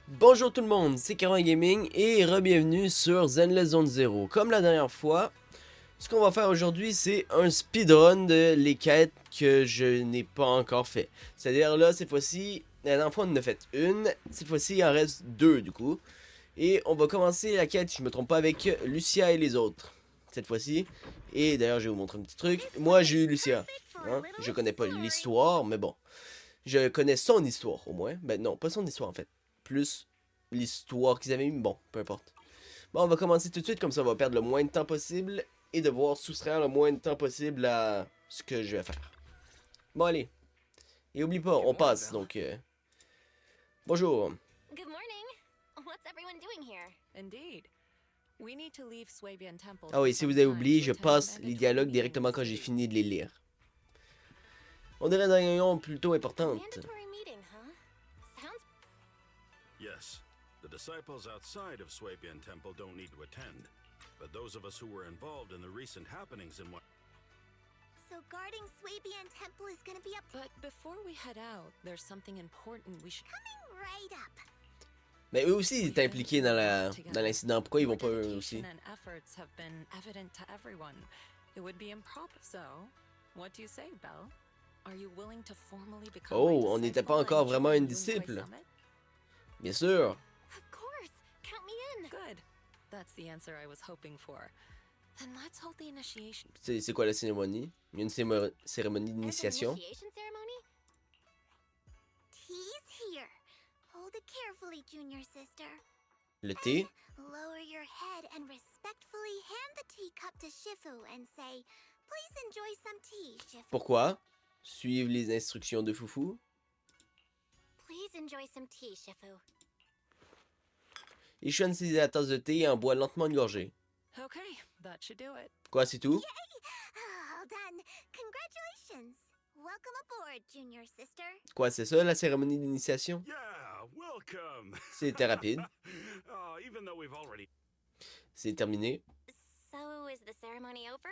Bonjour tout le monde, c'est Caron Gaming et re-bienvenue sur Zenless Zone Zero. Comme la dernière fois, ce qu'on va faire aujourd'hui c'est un speedrun de les quêtes que je n'ai pas encore fait. C'est-à-dire là, cette fois-ci, la dernière fois on en a fait une, cette fois-ci il en reste deux du coup. Et on va commencer la quête, si je me trompe pas, avec Lucia et les autres, cette fois-ci. Et d'ailleurs je vais vous montrer un petit truc. Moi j'ai eu Lucia, hein? Je connais pas l'histoire, mais bon. Je connais son histoire au moins. Ben non, pas son histoire en fait. Plus l'histoire qu'ils avaient mis. Bon, peu importe. Bon, on va commencer tout de suite, comme ça on va perdre le moins de temps possible. Et devoir soustraire le moins de temps possible à ce que je vais faire. Bon, allez. Et oublie pas, on passe, donc... Bonjour. Good morning. What's everyone doing here? Indeed. We need to leave Swabian Temple Ah oui, for si vous some avez time oublié, to je attend a passe les mandatory dialogues meeting in directement the quand j'ai city. fini de les lire. On dirait une réunion plutôt importante. Mandatory meeting, huh? Sounds Yes, the disciples outside of Swabian Temple don't need to attend, but those of us who were involved in the recent happenings in what... so guarding Swabian Temple is gonna be up But before we head out, there's something important we should... coming right up. Mais eux aussi, ils étaient impliqués dans l'incident. Pourquoi ils vont pas eux Dedication aussi? and efforts have been evident to everyone. It would be improper. So, what do you say, Belle? Are you willing to formally become Oh, my on n'était pas disciple encore and vraiment join une Yunhui disciple. Summit? Bien sûr. Of course. Count me in. Good. That's the answer I was hoping for. Then let's hold the initiation. C'est quoi la cérémonie? Il y a une cérémonie There's an d'initiation. initiation ceremony? Tea's here. Hold it carefully, junior sister. Le thé. Lower your head and respectfully hand the teacup to Shifu and say, "Please enjoy some tea, Shifu." Pourquoi? Suivre les instructions de Foufou. Please enjoy some tea, Shifu. Ishan saisit la tasse de thé et en boit lentement une gorgée. Okay, that should do it. Quoi, c'est tout? All done. Congratulations. Welcome aboard, junior sister. Quoi, c'est ça la cérémonie d'initiation? Yeah, welcome! C'était rapide. Oh, even though we've already... C'est terminé. So, is the ceremony over?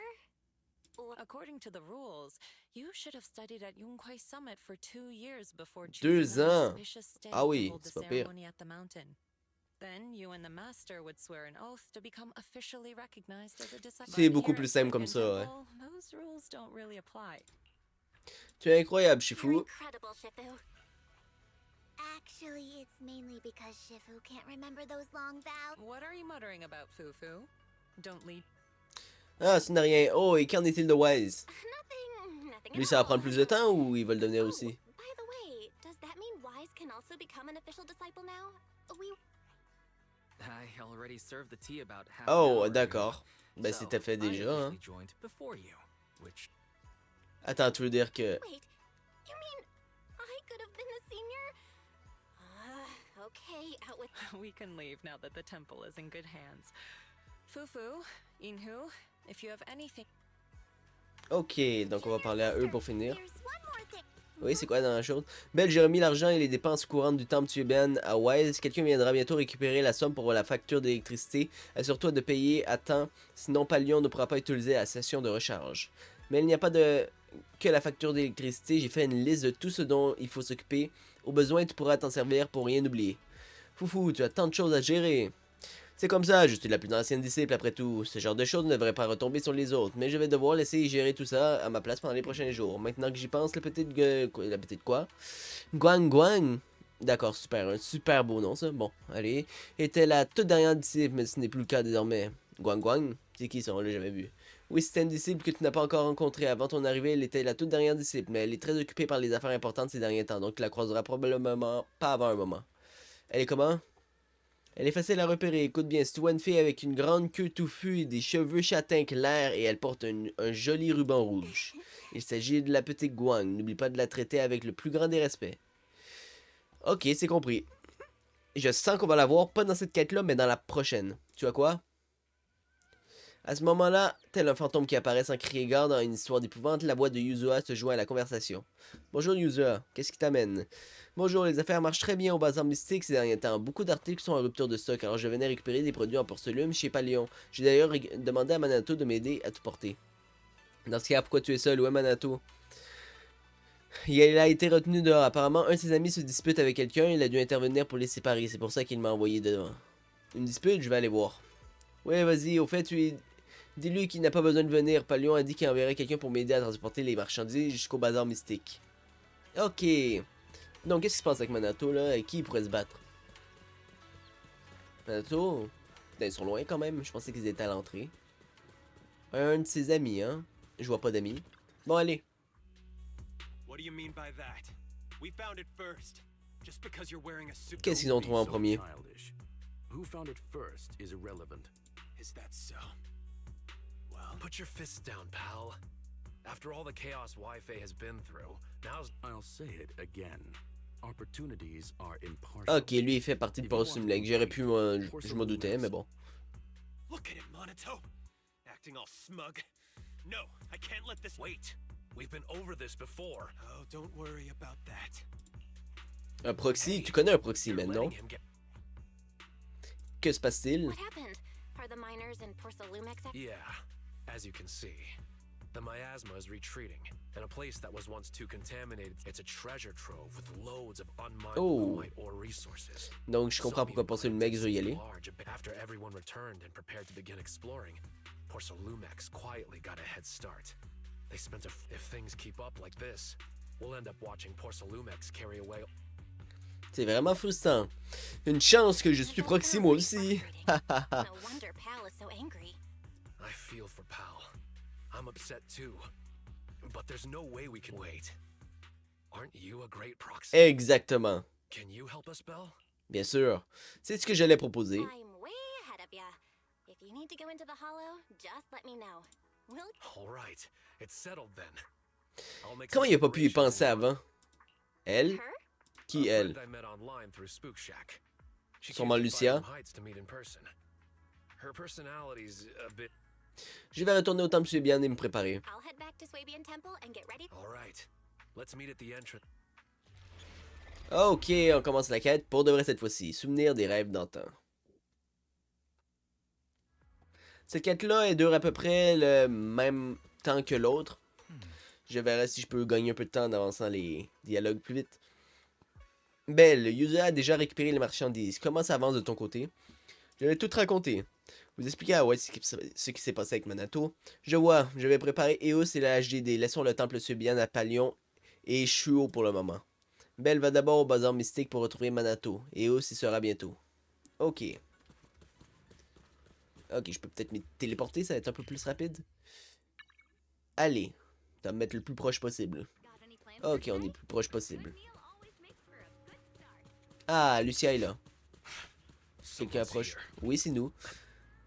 According to the rules, you should have studied at Yunhui Summit for 2 years before 2 choosing an ans. auspicious day Ah to oui, hold the c'est pas pire. ceremony at the mountain. Then you and the master would swear an oath to become officially recognized as a disciple. C'est But beaucoup here plus at simple comme Swabian ça, ouais. Temple, those rules don't really apply. Tu es incroyable, You're Shifu. incredible, Shifu. Actually, it's mainly because Shifu can't remember those long vows. What are you muttering about, Fufu? Don't lead. Ah, ce n'est rien. Oh, et qu'en est-il de Wise? Nothing Lui, at ça va all. prendre plus de temps ou il va le devenir Oh, aussi? by the way, does that mean Wise can also become an official disciple now? We I already served the tea about half an Oh, hour ago. d'accord. Ben, So, c'était fait I déjà, hein. officially joined before you, which Attends, tu veux dire que... wait. You mean I could have been the senior? Okay, out with We can leave now that the temple is in good hands. Fufu, Inhu, if you have anything. Ok, donc on va parler à eux pour finir. There's one more thing. Oui, c'est quoi dans la chose? Belle, j'ai remis l'argent et les dépenses courantes du temple Tuban à Wise. Quelqu'un viendra bientôt récupérer la somme pour la facture d'électricité. Assure-toi de payer à temps, sinon Palion ne pourra pas utiliser la session de recharge. Mais il n'y a pas de... que la facture d'électricité. J'ai fait une liste de tout ce dont il faut s'occuper. Au besoin, tu pourras t'en servir pour rien oublier. Foufou, tu as tant de choses à gérer. C'est comme ça, je suis la plus ancienne disciple après tout. Ce genre de choses ne devrait pas retomber sur les autres, mais je vais devoir laisser gérer tout ça à ma place pendant les prochains jours. Maintenant que j'y pense, la petite quoi? Guang Guang? D'accord, super, un super beau nom ça. Bon, allez. Était la toute dernière disciple, mais ce n'est plus le cas désormais. Guang Guang? C'est qui ça? On l'a jamais vu. Oui, c'était une disciple que tu n'as pas encore rencontrée. Avant ton arrivée, elle était la toute dernière disciple, mais elle est très occupée par les affaires importantes ces derniers temps, donc tu la croiseras probablement pas avant un moment. Elle est comment? Elle est facile à repérer, écoute bien, c'est une fille avec une grande queue touffue et des cheveux châtains clairs et elle porte un joli ruban rouge. Il s'agit de la petite Guang, n'oublie pas de la traiter avec le plus grand des respects. Ok, c'est compris. Je sens qu'on va la voir, pas dans cette quête-là, mais dans la prochaine. Tu vois quoi? À ce moment-là, tel un fantôme qui apparaît sans crier gare dans une histoire d'épouvante, la voix de Yuzua se joint à la conversation. Bonjour Yuzua, qu'est-ce qui t'amène? Bonjour, les affaires marchent très bien au bazar mystique ces derniers temps. Beaucoup d'articles sont en rupture de stock, alors je venais récupérer des produits en porcelaine chez Palion. J'ai d'ailleurs demandé à Manato de m'aider à tout porter. Dans ce cas, pourquoi tu es seul? Où est Manato? Il a été retenu dehors. Apparemment, un de ses amis se dispute avec quelqu'un. Il a dû intervenir pour les séparer. C'est pour ça qu'il m'a envoyé devant. Une dispute? Je vais aller voir. Ouais, vas-y. Au fait, dis-lui qu'il n'a pas besoin de venir. Palion a dit qu'il enverrait quelqu'un pour m'aider à transporter les marchandises jusqu'au bazar mystique. Ok. Donc, qu'est-ce qui se passe avec Manato, là? Avec qui il pourrait se battre? Manato? Putain, ils sont loin quand même. Je pensais qu'ils étaient à l'entrée. Un de ses amis, hein? Je vois pas d'amis. Bon, allez. What do you mean by that? We found it first. Just because you're wearing a suit. Qu'est-ce qu'ils ont trouvé en premier? Childish. Who found it first is irrelevant. Is that so? Well, Put your fists down, pal. After all the chaos Wi-Fi has been through, now's... I'll say it again. Opportunities are impartial. Ok, lui il fait partie de Paul Sumlek. J'aurais pu, je m'en doutais, mais bon. look at him, Monato. Acting all smug. No, I can't let this Wait, we've been over this before. Oh, don't worry about that. Un proxy? Tu connais un proxy You're maintenant? letting him get... Que se passe-t-il? What happened? Are the miners in Porsalumex? Yeah, as you can see, the miasma is retreating, and a place that was once too contaminated, it's a treasure trove with loads of unmined Oh. Lumite ore resources. Donc je comprends pourquoi Paul Sumlek veut y aller. After everyone returned and prepared to begin exploring, Porsalumex quietly got a head start. They spent if things keep up like this, we'll end up watching Porsalumex carry away. C'est vraiment frustrant. Une chance que je suis proxy moi aussi. No wonder Pal is so angry. I feel for Pal. I'm upset too. But there's no way we can wait. Aren't you a great proxy? Exactement. Can you help us, Belle? Bien sûr. C'est ce que j'allais proposer. I'm way ahead of ya. If you need to go into the hollow, just let me know. We'll All right, it's settled then. I'll make Comment some il a pas pu y preparations penser now. avant? Elle? her? Qui A elle? friend I met online through Spook Shack. She Sûrement came to Lucia. Fireham Heights to meet in person. Her personality's a bit... Je vais retourner au temple Suebian et me préparer. I'll head back to Swabian Temple and get ready. All right, let's meet at the entrance. Ok, on commence la quête. Pour de vrai cette fois-ci. Souvenir des rêves d'antan. Cette quête-là, dure à peu près le même temps que l'autre. Je verrai si je peux gagner un peu de temps en avançant les dialogues plus vite. Belle, Yuza a déjà récupéré les marchandises. Comment ça avance de ton côté? Je vais tout te raconter. Vous expliquer à White ce qui s'est passé avec Manato. Je vois, je vais préparer Eos et la HDD. Laissons le temple Subian à Palion et Shuo pour le moment. Belle va d'abord au bazar mystique pour retrouver Manato. Eos y sera bientôt. Ok. Ok, je peux peut-être me téléporter, ça va être un peu plus rapide. Allez, on va me mettre le plus proche possible. Ok, on est le plus proche possible. Ah, Lucia est là. Quelqu'un Someone's approche. here. Oui, c'est nous.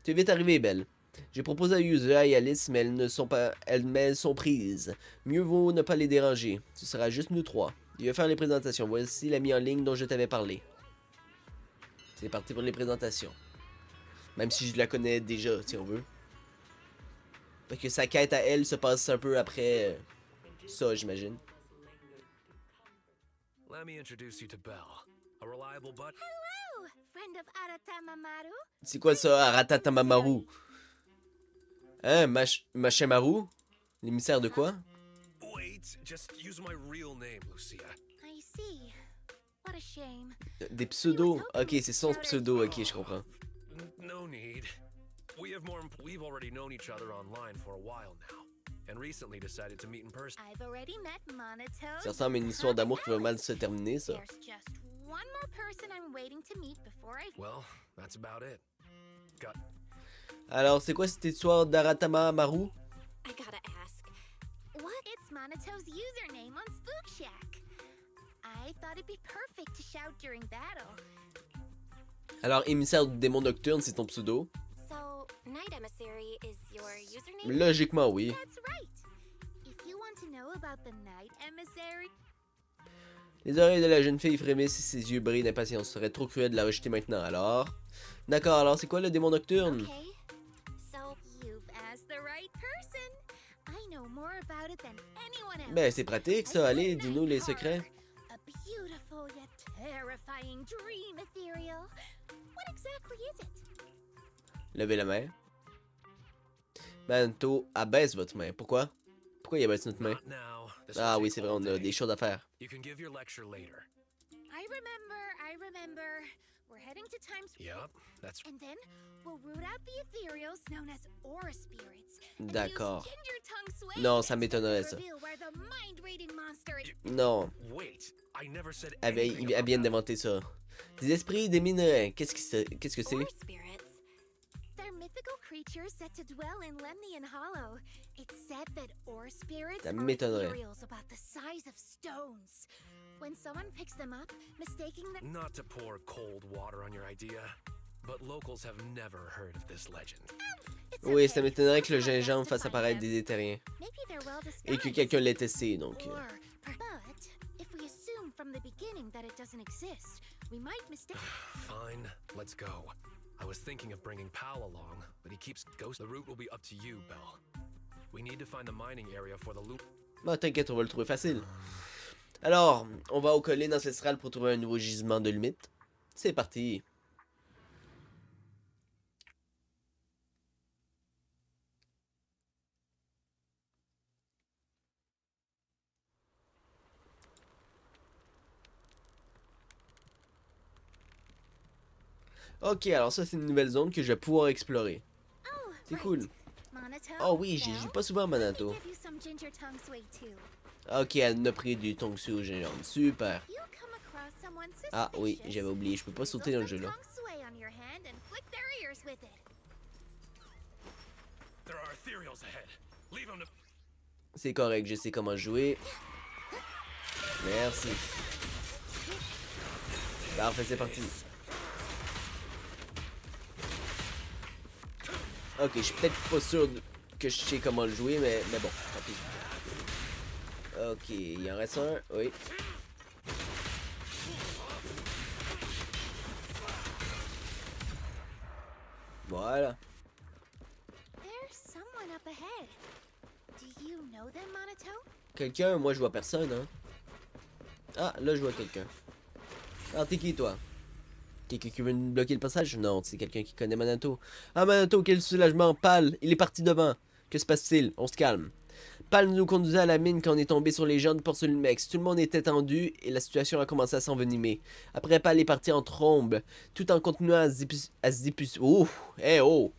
Tu es vite arrivé, Belle. J'ai proposé à Yuza et Alice, mais elles sont prises. Mieux vaut ne pas les déranger. Ce sera juste nous trois. Il va faire les présentations. Voici l'ami en ligne dont je t'avais parlé. C'est parti pour les présentations. Même si je la connais déjà, si on veut. Parce que sa quête à elle se passe un peu après ça, j'imagine. Let me introduce you to Belle, a reliable but... Hello, friend of Aratamamaru. C'est quoi ça, Aratatamaru? Hein, Machemaru? L'émissaire de quoi? Wait, just use my real name, Lucia. I see. What a shame. Des pseudos. Ok, c'est son pseudo, ok, je comprends. No need. We've already known each other online for a while now, and recently decided to meet in person. I've already met Monato. Ça ressemble à une histoire d'amour qui va mal se terminer, ça. There's just one more person I'm waiting to meet before I... Well, that's about it. Got Alors, c'est quoi cette histoire d'Aratamamaru? I gotta ask. What? It's Monato's username on Spook Shack. I thought it'd be perfect to shout during battle. Alors, émissaire du démon nocturne, c'est ton pseudo? So, Night Emissary is your username? Logiquement, oui. That's right. If you want to know about the Night Emissary... Les oreilles de la jeune fille frémissent et ses yeux brillent d'impatience. Ce serait trop cruel de la rejeter maintenant, alors... D'accord, alors c'est quoi le démon nocturne? Okay. So, you've asked the right person. I know more about it than anyone else. Ben, c'est pratique, ça. Allez, dis-nous les secrets. A beautiful yet terrifying dream ethereal. What exactly is it? Levez la main. Manto, abaisse votre main. Pourquoi? Pourquoi il abaisse notre main? not now. now. This Ah will oui, take c'est vrai, all on a day. des choses à faire. You can give your lecture later. I remember. We're heading to Times Yep, that's And then we'll root out the ethereals known as aura spirits. And use D'accord. Ginger Tongue Sway Non, ça to m'étonnerait ça. reveal where the mind-reading monster is. Non, Wait, I never said elle anything vient about that. d'inventer ça. Des esprits, des minerais. Qu'est-ce que c'est? Aura spirits. They're mythical creatures said to dwell in Lemnian Hollow. It's said that aura spirits Ça are m'étonnerait. ethereals about the size of stones. When someone picks them up, mistaking them. Not to pour cold water on your idea, but locals have never heard of this legend. It's Oui, ça okay. m'étonnerait que le I'll try my gingembre best to fasse find apparaître them. des éthériens. Maybe they're well Et que disguised. quelqu'un l'ait testé, donc. But if we assume from the beginning that it doesn't exist, we might mistake. Fine, let's go. I was thinking of bringing Pal along, but he keeps ghost. The route will be up to you, Belle. We need to find the mining area for the loop. Bah, t'inquiète, on va le trouver facile. Alors, on va aux collines ancestrales pour trouver un nouveau gisement de lumite. C'est parti. Ok, alors ça c'est une nouvelle zone que je vais pouvoir explorer. Oh, C'est right. cool. Monato, Oh oui, j'y joue Belle, pas souvent à let me Manato. give you some ginger tongue sway too. Ok, elle en a pris du tongsu au gingembre. Super. You come across someone Ah oui, suspicious, j'avais oublié, je peux pas drizzle sauter dans le some jeu là. tongue sway on your hand and flick their ears with it. There are ethereals ahead. Leave them to. C'est correct, je sais comment jouer. Merci. Parfait, c'est parti. Ok, je suis peut-être pas sûr que je sais comment le jouer, mais bon, tant pis. Ok, il en reste un, oui. Voilà. There's someone up ahead. Do you know them, Monato? Quelqu'un, moi je vois personne, hein. Ah, là je vois quelqu'un. Alors t'es qui toi? Quelqu'un qui veut nous bloquer le passage? Non, c'est quelqu'un qui connaît Manato. Ah Manato, quel soulagement, Pal, il est parti devant. Que se passe-t-il? On se calme. Pal nous conduisait à la mine quand on est tombé sur les gens de Porcelamex. Tout le monde était tendu et la situation a commencé à s'envenimer. Après, Pal est parti en trombe, tout en continuant à se disputer. Oh, oh!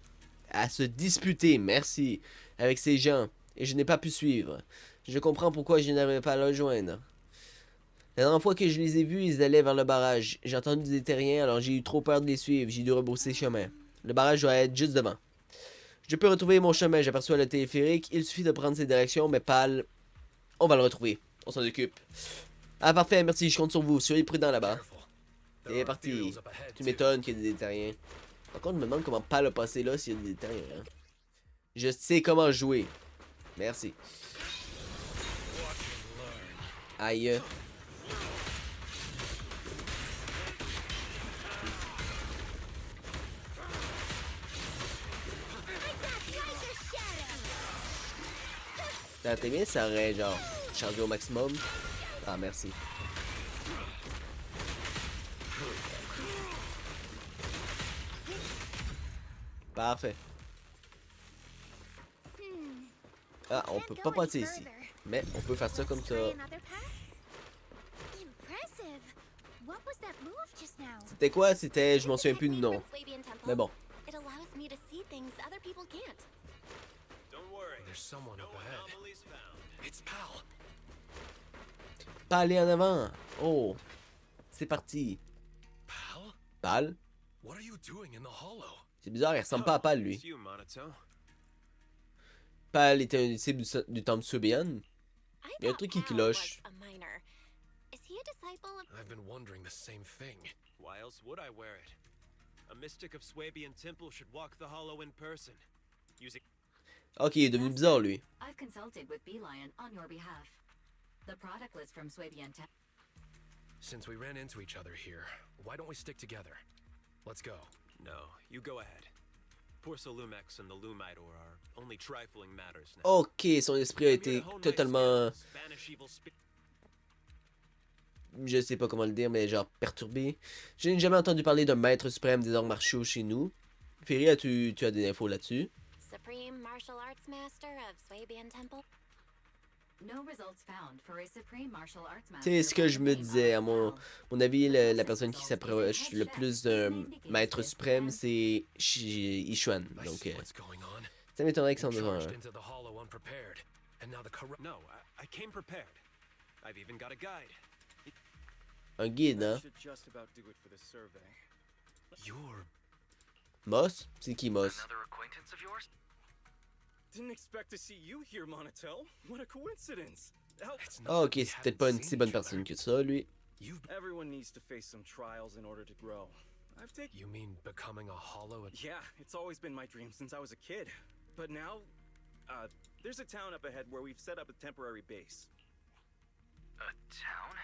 À se disputer, merci, avec ces gens. Et je n'ai pas pu suivre. Je comprends pourquoi je n'avais pas à le rejoindre. La dernière fois que je les ai vus, ils allaient vers le barrage. J'ai entendu des terriens, alors j'ai eu trop peur de les suivre. J'ai dû rebrousser chemin. Le barrage doit être juste devant. Je peux retrouver mon chemin, j'aperçois le téléphérique. Il suffit de prendre ses directions, mais Pal, on va le retrouver. On s'en occupe. Ah parfait, merci, je compte sur vous. Soyez prudents là-bas. Careful. C'est There are parti. ethereals up ahead, Tu too. m'étonnes qu'il y ait des terriens. Par contre, je me demande comment Pal a passé là s'il y a des terriens. Hein. Je sais comment jouer. Merci. Aïe. Ça aurait été bien, ça aurait genre chargé au maximum. Ah, merci. Parfait. Ah, on peut pas passer ici. Mais on peut faire ça comme ça. C'était quoi? C'était... Je m'en souviens plus de nom. Mais bon. It allows me to see things other people can't. Don't worry. There's someone No up ahead. anomalies found. It's Pal. Pas aller en avant. Oh. C'est parti. Pal? Pal. What are you doing in the hollow? C'est bizarre, il ressemble pas à Pal, lui. It's you, Monato. Pal était un disciple du temple Subian. I Il y a un thought truc qui Pal cloche. was a minor. Is he a disciple of I've been wondering the same thing. Why else would I wear it? A mystic of Swabian Temple should walk the hollow in person. Using Ok, il est devenu bizarre, lui. I've consulted with Beelion on your behalf. The product list from Swabian Tech. Since we ran into each other here, why don't we stick together? Let's go. No, you go ahead. Porcelamex and the Lumite ore are only trifling matters now. Ok, son esprit a I'm here été to hone my totalement... skills. Banish evil Je sais pas comment le dire, mais genre perturbé. Je n'ai jamais entendu parler d'un maître suprême des arts martiaux chez nous. Ferry, tu as des infos là-dessus? Supreme Martial Arts Master of Swabian Temple? No results found for a supreme martial arts Tu master sais, ce que by je the me name disais, à of mon Val. avis, la personne qui s'approche le plus d'un maître suprême, c'est Ishuan. I Donc, see what's going on. ça m'étonnerait que You c'en soit charged un. into the hollow unprepared, and now the corrupt. No, I came prepared. I've even got a guide. Un guide, hein? Should just about do it for the survey. You're Moss? C'est qui Moss? Another acquaintance of yours? Didn't expect to see you here, Monatel. What a coincidence. Help. It's not Ah, that ok, we c'est haven't peut-être pas une seen si bonne each other. personne que ça, lui. You've. Everyone needs to face some trials in order to grow. I've taken. You mean becoming a hollow? And Yeah, it's always been my dream since I was a kid. But now, there's a town up ahead where we've set up a temporary base. A town?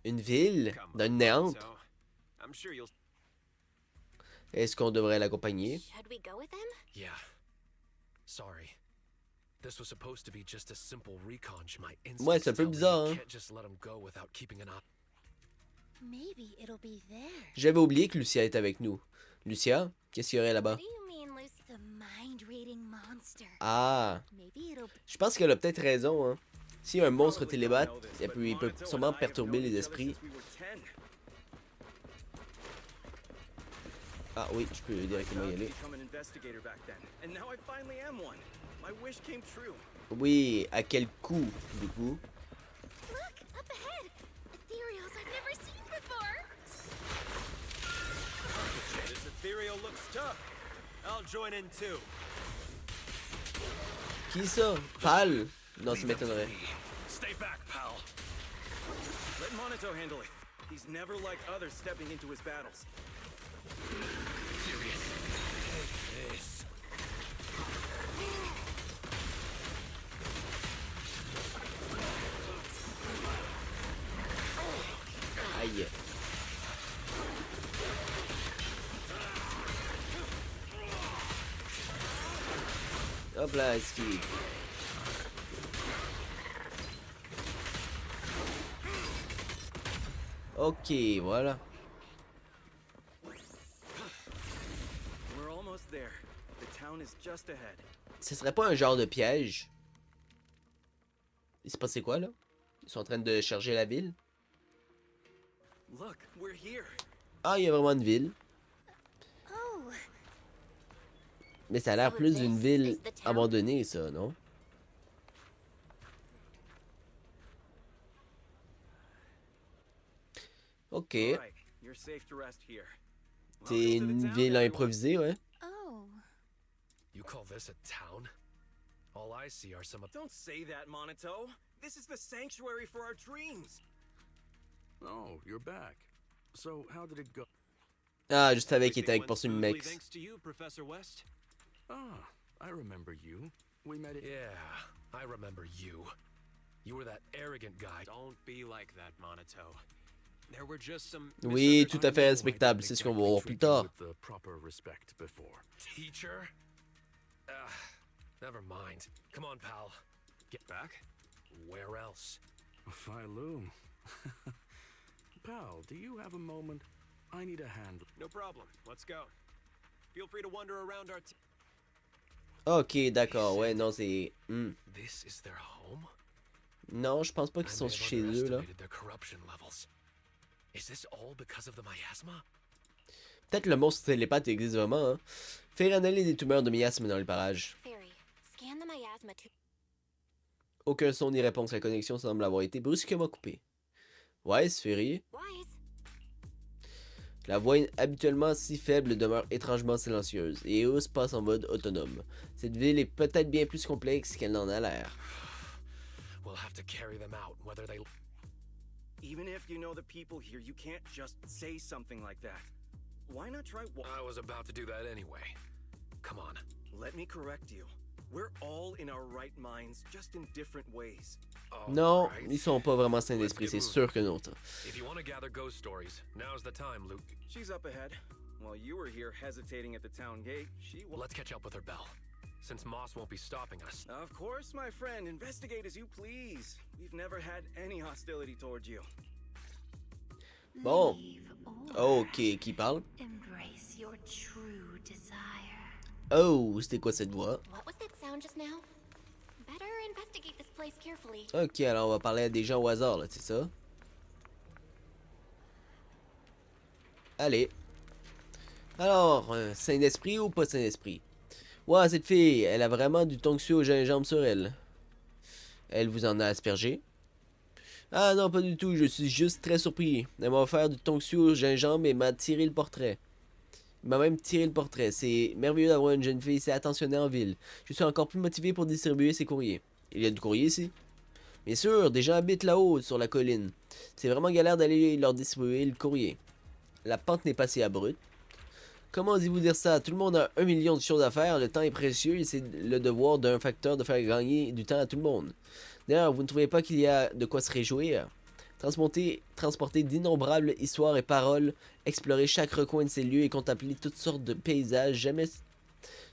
Une ville? Come Dans on, une néante? so I'm sure you'll. Est-ce qu'on devrait l'accompagner? Should we go with them? yeah. Sorry. This was supposed to be just a simple recon. My Ouais, c'est un instincts peu tell me bizarre, you hein? can't just let him go without keeping an eye. Maybe it'll be there. J'avais oublié que Lucia est avec nous. Lucia? Qu'est-ce qu'il y aurait là-bas? What do you mean, Lucy? The mind-reading monster. Ah! Maybe it'll. Je pense qu'elle a peut-être raison, hein. Si un monstre Probably télépathe, don't know this, il but peut, il peut Monato and sûrement I have perturber known les each other esprits. since we were 10. Ah oui, je peux I directement y vowed to aller. become an investigator back then, and now I finally am one. My wish came true. Oui, à quel coût, du coup? Look up ahead. Ethereals I've never seen before. This ethereal looks tough. I'll join in too. Qui ça? Pal? Non, ça Leave him to m'étonnerait. me. Stay back, pal. Let Monato handle it. He's never like others stepping into his battles. Serious. Take this. Aïe. Hop là, esquive. Ok, voilà. We're almost there. The town is just ahead. Ce serait pas un genre de piège? Il s'est passé quoi, là? Ils sont en train de charger la ville? Look, we're here. Ah, il y a vraiment une ville. Oh, Mais ça a l'air So plus d'une this ville is the town? abandonnée, ça, non? Ok. All right, you're safe to rest here. C'est Welcome to the une town, ville everyone. improvisée, ouais. oh. You call this a town? All I see are some. Don't say that, Monato. This is the sanctuary for our dreams. Oh, you're back. So, how did it go? Ah, je savais qu'il était Everything avec went Poursuit smoothly Mex. thanks to you, Professor West. Ah, I remember you. We met at. Yeah, I remember you. You were that arrogant guy. Don't be like that, Monato. There were just some. Oui, tout à fait I know I respectable. didn't C'est ce qu'on va exactly voir plus treat you tard. with the proper respect before. Teacher? Never mind. Come on, pal. Get back. Where else? Phylum. Pal, do you have a moment? I need a hand. No problem. Let's go. Feel free to wander around our. Ok, d'accord. Ouais, non, c'est... This is their home? Non, je pense pas I qu'ils may sont have chez eux, là. underestimated their corruption levels. Is this all because of the miasma? Peut-être le monstre télépathe existe vraiment, hein. Faire analyser des tumeurs de miasme dans les parages. Fairy, scan the miasma to. Aucun son ni réponse. La connexion semble avoir été brusquement coupée. Ouais, Sphérie. Wise. La voix habituellement si faible demeure étrangement silencieuse, et Eos passe en mode autonome. Cette ville est peut-être bien plus complexe qu'elle n'en a l'air. We'll have to carry them out, whether they. Even if you know the people here, you can't just say something like that. Why not try I was about to do that anyway. Come on. Let me correct you. We're all in our right minds, just in different ways. Non, Alright. ils sont pas vraiment sains d'esprit, Let's c'est get sûr que non. ça. If you want to gather ghost stories, now's the time, Luke. She's up ahead. While you were here hesitating at the town gate, she will. Let's catch up with her, Belle. Since Moss won't be stopping us. Of course, my friend. Investigate as you please. We've never had any hostility towards you. Bon. Leave or Ok, qui parle? embrace your true desire. Oh, c'était quoi cette voix? What was that sound just now? Better and investigate this place carefully. Ok, alors on va parler à des gens au hasard, là, c'est ça? Allez. Alors, Saint-Esprit ou pas Saint-Esprit? Ouah, cette fille, elle a vraiment du tonksue au gingembre sur elle. Elle vous en a aspergé? Ah non, pas du tout, je suis juste très surpris. Elle m'a offert du tonksue au gingembre et m'a tiré le portrait. Il m'a même tiré le portrait. C'est merveilleux d'avoir une jeune fille si attentionnée en ville. Je suis encore plus motivé pour distribuer ses courriers. Il y a du courrier ici? Bien sûr, des gens habitent là-haut, sur la colline. C'est vraiment galère d'aller leur distribuer le courrier. La pente n'est pas si abrupte. Comment osez-vous dire ça? Tout le monde a 1 million de choses à faire, le temps est précieux et c'est le devoir d'un facteur de faire gagner du temps à tout le monde. D'ailleurs, vous ne trouvez pas qu'il y a de quoi se réjouir? Transporter d'innombrables histoires et paroles, explorer chaque recoin de ces lieux et contempler toutes sortes de paysages jamais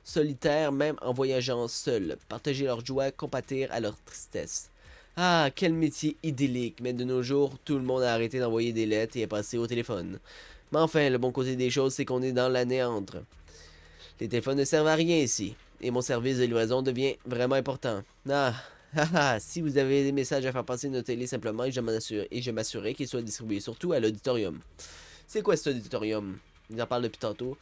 solitaires, même en voyageant seul. Partager leur joie, compatir à leur tristesse. Ah, quel métier idyllique, mais de nos jours, tout le monde a arrêté d'envoyer des lettres et est passé au téléphone. Mais enfin, le bon côté des choses, c'est qu'on est dans l'année entre. Les téléphones ne servent à rien ici, et mon service de livraison devient vraiment important. Si vous avez des messages à faire passer, notez-les simplement et je m'assurerai qu'ils soient distribués, surtout à l'auditorium. C'est quoi cet auditorium? Il en parle depuis tantôt.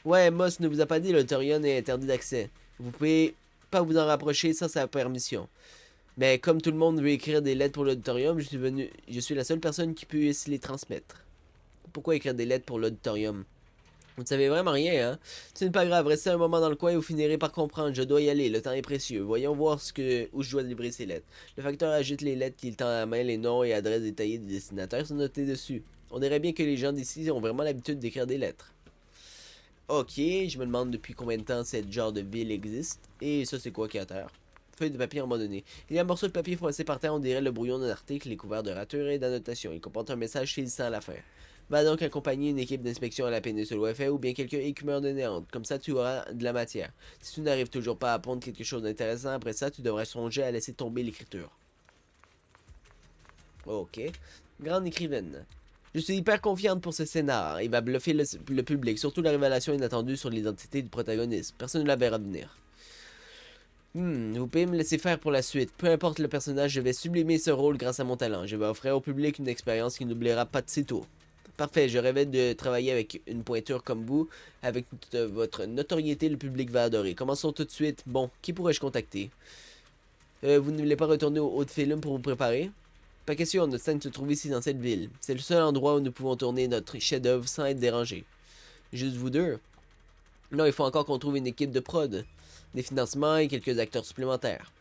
Ouais, Moss ne vous a pas dit l'auditorium est interdit d'accès. Vous pouvez pas vous en rapprocher sans sa permission. Mais comme tout le monde veut écrire des lettres pour l'auditorium, je suis la seule personne qui puisse les transmettre. Pourquoi écrire des lettres pour l'auditorium? Vous ne savez vraiment rien, hein? Ce n'est pas grave, restez un moment dans le coin et vous finirez par comprendre. Je dois y aller, le temps est précieux. Voyons voir où je dois livrer ces lettres. Le facteur agite les lettres qu'il tend à la main, les noms et adresses détaillées des destinataires sont notés dessus. On dirait bien que les gens d'ici ont vraiment l'habitude d'écrire des lettres. Ok, je me demande depuis combien de temps cette genre de ville existe. Et ça, c'est quoi qui est à terre? Feuille de papier abandonnée. Il y a un morceau de papier froissé par terre, on dirait le brouillon d'un article, est couvert de ratures et d'annotations. Il comporte un message saisissant à la fin. Va donc accompagner une équipe d'inspection à la péninsule Oueffet ou bien quelques écumeurs de Néante. Comme ça, tu auras de la matière. Si tu n'arrives toujours pas à pondre quelque chose d'intéressant après ça, tu devrais songer à laisser tomber l'écriture. Ok. Grande écrivaine. Je suis hyper confiante pour ce scénar. Il va bluffer le public, surtout la révélation inattendue sur l'identité du protagoniste. Personne ne la verra venir. Vous pouvez me laisser faire pour la suite. Peu importe le personnage, je vais sublimer ce rôle grâce à mon talent. Je vais offrir au public une expérience qu'il n'oubliera pas de sitôt. Parfait, je rêvais de travailler avec une pointure comme vous. Avec votre notoriété, le public va adorer. Commençons tout de suite. Bon, qui pourrais-je contacter? Vous ne voulez pas retourner au Haut-de-Film pour vous préparer? Pas question, notre scène se trouve ici dans cette ville. C'est le seul endroit où nous pouvons tourner notre chef-d'œuvre sans être dérangés. Juste vous deux? Non, il faut encore qu'on trouve une équipe de prod, des financements et quelques acteurs supplémentaires.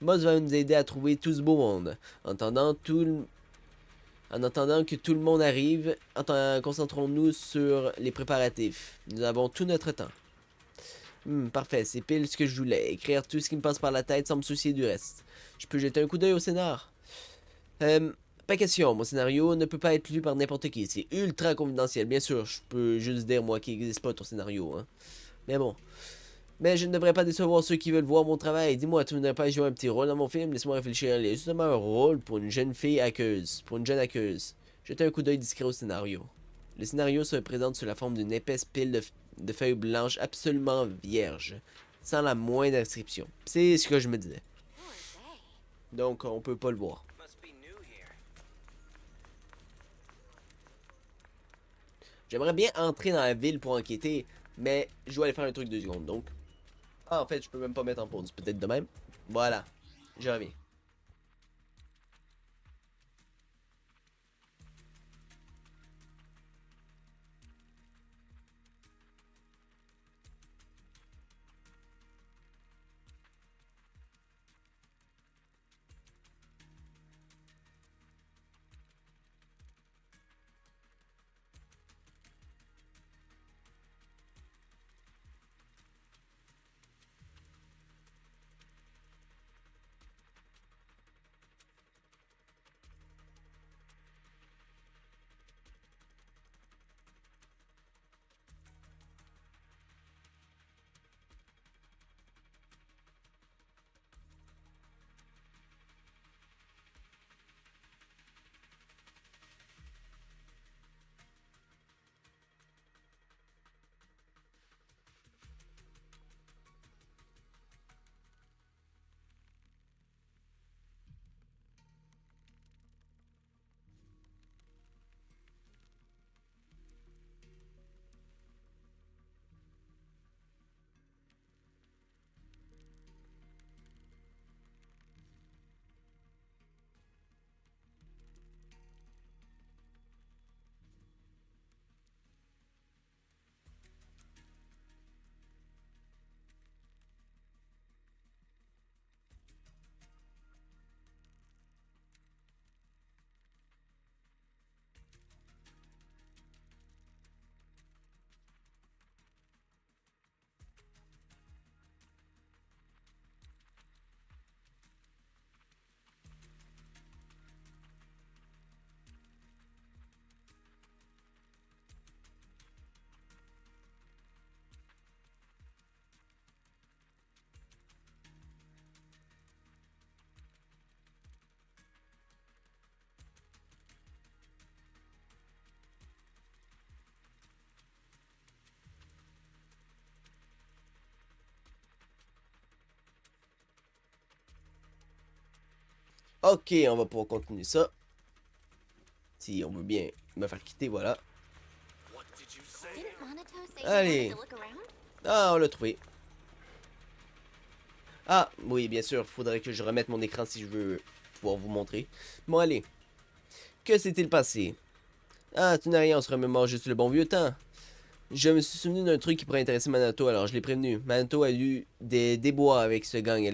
Moss va nous aider à trouver tout ce beau monde. En attendant que tout le monde arrive, concentrons-nous sur les préparatifs. Nous avons tout notre temps. Parfait, c'est pile ce que je voulais. Écrire tout ce qui me passe par la tête sans me soucier du reste. Je peux jeter un coup d'œil au scénar? Pas question, mon scénario ne peut pas être lu par n'importe qui. C'est ultra confidentiel. Bien sûr, je peux juste dire, moi, qu'il n'existe pas ton scénario, hein. Mais bon. Mais je ne devrais pas décevoir ceux qui veulent voir mon travail. Dis-moi, tu ne voudrais pas jouer un petit rôle dans mon film? Laisse-moi réfléchir. Il y a justement un rôle pour une jeune fille hackeuse. Pour une jeune hackeuse. Jetez un coup d'œil discret au scénario. Le scénario se présente sous la forme d'une épaisse pile de feuilles blanches absolument vierges. Sans la moindre inscription. C'est ce que je me disais. Donc, on peut pas le voir. J'aimerais bien entrer dans la ville pour enquêter, mais je dois aller faire un truc 2 secondes, donc... Ah, en fait, je peux même pas mettre en pause, peut-être de même. Voilà, je reviens. Ok, on va pouvoir continuer ça. Si on veut bien me faire quitter, voilà. Didn't Monato say Allez. you wanted to look around? Ah, on l'a trouvé. Ah, oui, bien sûr, faudrait que je remette mon écran si je veux pouvoir vous montrer. Bon, allez. Que s'est-il passé? Ah, tu n'as rien, on se remémore juste le bon vieux temps. Je me suis souvenu d'un truc qui pourrait intéresser Manato, alors je l'ai prévenu. Manato a eu des déboires avec ce gang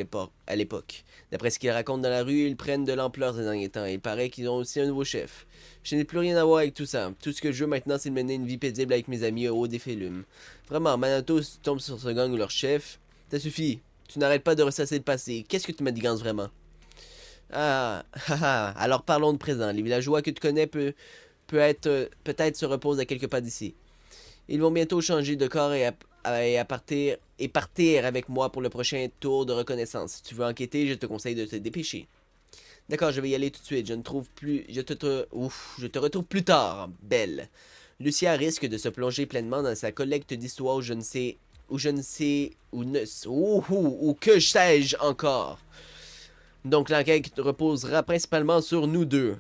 à l'époque. D'après ce qu'il raconte dans la rue, ils prennent de l'ampleur ces derniers temps. Il paraît qu'ils ont aussi un nouveau chef. Je n'ai plus rien à voir avec tout ça. Tout ce que je veux maintenant, c'est de mener une vie paisible avec mes amis au haut des félumes. Vraiment, Manato, si tu tombes sur ce gang ou leur chef, ça suffit. Tu n'arrêtes pas de ressasser le passé. Qu'est-ce que tu m'adigances vraiment? Ah, alors parlons de présent. Les villageois que tu connais peut-être se reposent à quelques pas d'ici. Ils vont bientôt changer de corps et partir avec moi pour le prochain tour de reconnaissance. Si tu veux enquêter, je te conseille de te dépêcher. D'accord, je vais y aller tout de suite. Je te retrouve plus tard, Belle. Lucia risque de se plonger pleinement dans sa collecte d'histoires ou que sais-je encore. Donc l'enquête reposera principalement sur nous deux.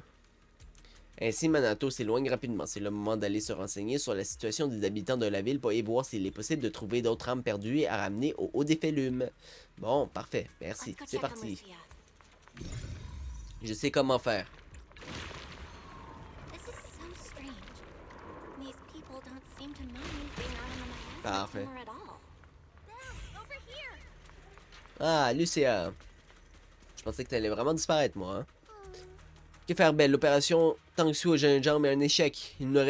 Ainsi, Manato s'éloigne rapidement. C'est le moment d'aller se renseigner sur la situation des habitants de la ville et voir s'il est possible de trouver d'autres âmes perdues à ramener au haut des félumes. Bon, parfait. Merci. Let's go C'est check on parti. Lucia. Je sais comment faire. This is so strange. These people don't seem to mind being out on the miasma Parfait. tumor at all. Belle, over here. Ah, Lucia. Je pensais que t'allais vraiment disparaître, moi. Hein? Que faire, Belle? L'opération Tangsu au gingembre est un échec. Il nous en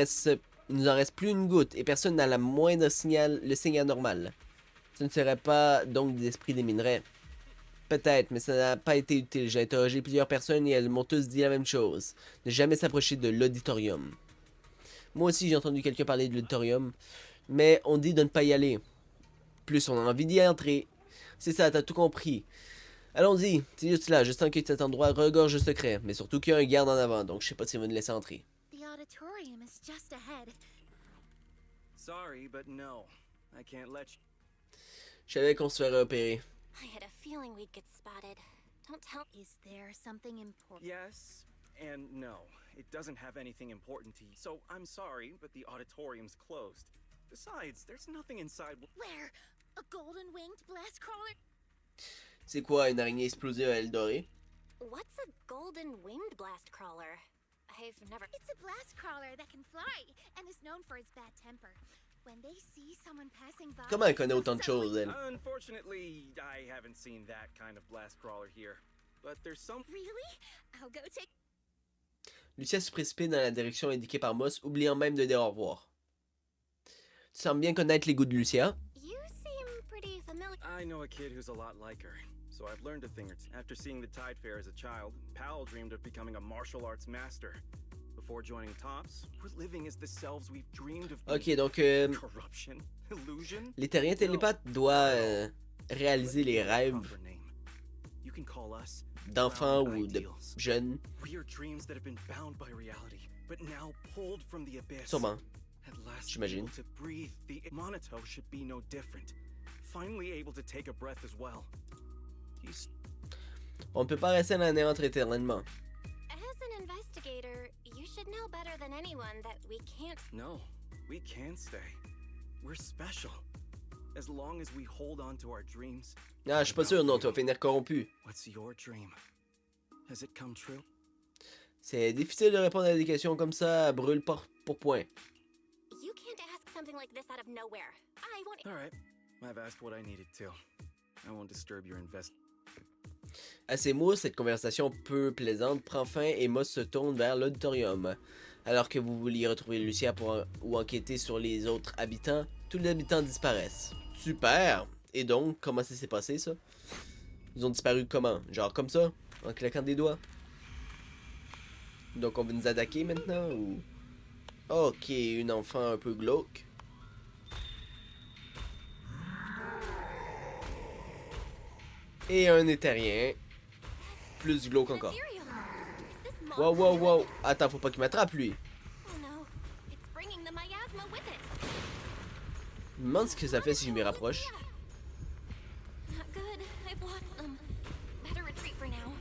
reste plus une goutte et personne n'a le signal normal. Ce ne serait pas donc des esprits des minerais. Peut-être, mais ça n'a pas été utile. J'ai interrogé plusieurs personnes et elles m'ont tous dit la même chose. Ne jamais s'approcher de l'auditorium. Moi aussi, j'ai entendu quelqu'un parler de l'auditorium, mais on dit de ne pas y aller. Plus on a envie d'y entrer. C'est ça, t'as tout compris. Allons-y, c'est juste là, je sens que cet endroit regorge de secrets, mais surtout qu'il y a un garde en avant, donc je sais pas s'il va nous laisser entrer. The auditorium is just ahead. Sorry, but no. I can't let you. Je savais qu'on se ferait opérer. I had a feeling we'd get spotted. Don't tell. Is there something important? Yes and no. It doesn't have anything important to you. So I'm sorry, but the auditorium's closed. Besides, there's nothing inside. Where? A golden winged blast crawler? C'est quoi, une araignée explosive à l'aile dorée? What's a golden winged blast crawler? I've never. It's a blast crawler that can fly and is known for its bad temper. When they see someone passing by. Comment elle connaît autant de choses, elle? Unfortunately, I haven't seen that kind of blast crawler here. But there's some. Really? I'll go take. Lucia se précipite dans la direction indiquée par Moss, oubliant même de dire au revoir. Tu sembles bien connaître les goûts de Lucia. You seem pretty familiar. I know a kid who's a lot like her. So I've learned a thing or two. After seeing the Tide Fair as a child, Powell dreamed of becoming a martial arts master. Before joining Tops, we're living as the selves we've dreamed of being. Ok, donc Corruption? Illusion? les terriens télépathes doivent réaliser les rêves Proper name. You can call us d'enfants ground ou de ideals. jeunes. We are dreams that have been bound by reality, but now pulled from the abyss. Sûrement. At last J'imagine. able to breathe, the Monato should be no different. Finally able to take a breath as well. He's On ne peut pas rester dans la néant éternellement. As an investigator, you should know better than anyone that we can't. no, we can stay. We're special. As long as we hold on to our dreams. Ah, je suis pas sûr, non, tu vas finir corrompu. What's your dream? Has it come true? C'est difficile de répondre à des questions comme ça à brûle pour point. You can't ask something like this out of nowhere. I want. All right. I've asked what I needed to. I won't disturb your invest. À ces mots, cette conversation peu plaisante prend fin et Moss se tourne vers l'auditorium. Alors que vous vouliez retrouver Lucia ou enquêter sur les autres habitants, tous les habitants disparaissent. Super! Et donc, comment ça s'est passé ça? Ils ont disparu comment? Genre comme ça? En claquant des doigts? Donc on va nous attaquer maintenant ou... Ok, une enfant un peu glauque. Et un éthérien. Plus glauque encore. Ethereal. Is this Wow, monster wow, wow. Attends, faut pas qu'il m'attrape lui. Oh no, it's bringing the miasma with it. Je me demande ce que ça fait si je m'y rapproche. Not good. I've lost them. Better retreat for now.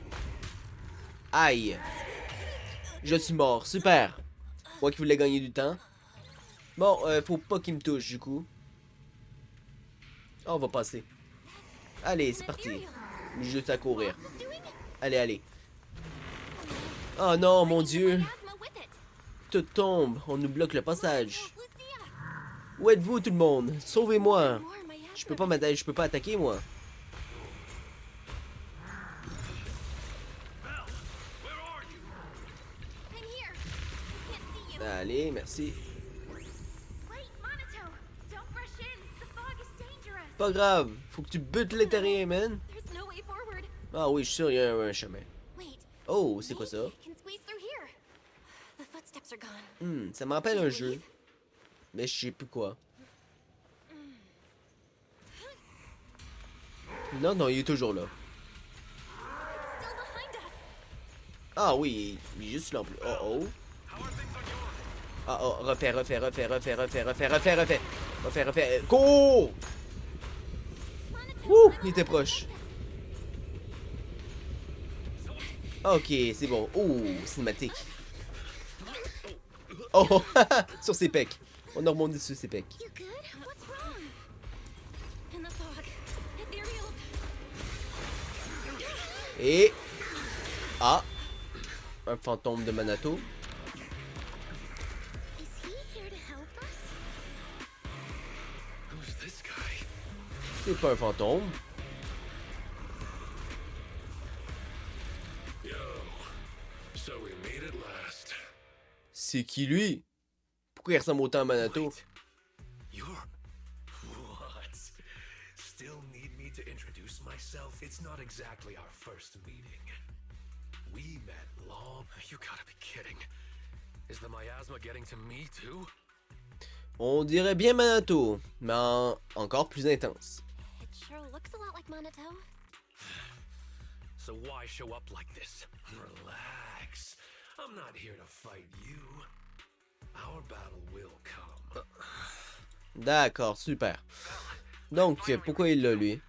Aïe. Je suis mort. Super. Moi qui voulais gagner du temps. Bon, faut pas qu'il me touche du coup. Oh, on va passer. Allez, c'est parti. Juste à courir. Allez, allez. Oh non, mon Dieu. Tout tombe. On nous bloque le passage. Où êtes-vous tout le monde? Sauvez-moi. Je peux pas m'attaquer, je peux pas attaquer moi. Allez, merci. Pas grave, faut que tu butes les terriens, man. Ah oui, je suis sûr, il y a un chemin. Oh, c'est quoi ça? Ça me rappelle un jeu. Mais je sais plus quoi. Non, non, il est toujours là. Ah oui, il est juste là en plus. Oh oh. Ah oh, refais. Refais. Cours! Ouh, il était proche. Ok, c'est bon. Oh, cinématique. Oh, sur ses pecs. On a remonté sur ses pecs. Et... Ah! Un fantôme de Manato. C'est pas un fantôme. C'est qui lui? Pourquoi il ressemble autant à Manato? Still need me to introduce myself? It's not exactly our first meeting. We met long... You gotta be kidding. Is the miasma getting to me too? On dirait bien Manato, mais encore plus intense. It sure looks a lot like Manato. So why show up like this? Relax. I'm not here to fight you. Our battle will come. D'accord, super. Donc, pourquoi il l'a, lui?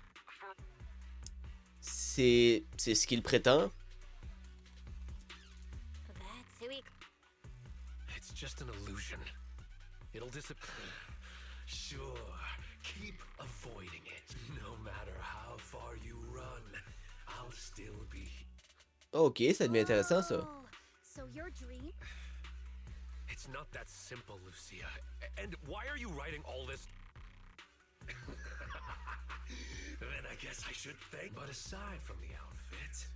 C'est ce qu'il prétend? It's just an illusion. It'll disappear. Sure, keep avoiding it. No matter how far you run, I'll still be. Ok, ça devient intéressant, ça. So your dream? It's not that simple, Lucia. And why are you writing all this? Then I guess I should thank. But aside from the outfit,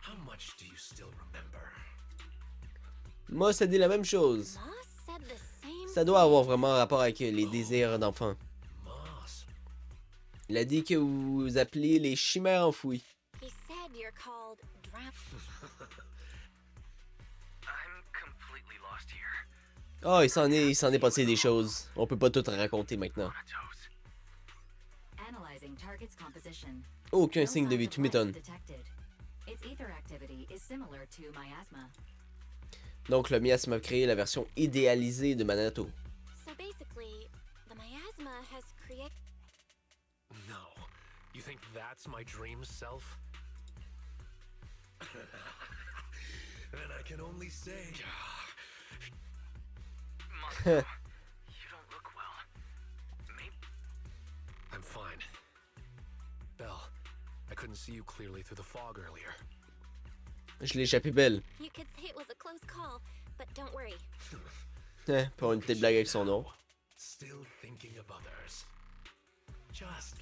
how much do you still remember? Moi, ça dit la même chose. Ça doit avoir vraiment rapport avec les désirs d'enfant. Il a dit que vous appelez les chimères enfouies. Oh, il s'en est passé des choses. On peut pas tout raconter maintenant. Aucun signe de vie, tu m'étonnes. Donc le miasme a créé la version idéalisée de Manato. So basically, the miasma has created. No. You think that's my dream self? Then I can only say... You don't look well. Maybe... I'm fine. Belle, I couldn't see you clearly through the fog earlier. Je l'ai échappé belle. You could say it was a close call, but don't worry. Pour une petite blague avec son nom. Still thinking of others.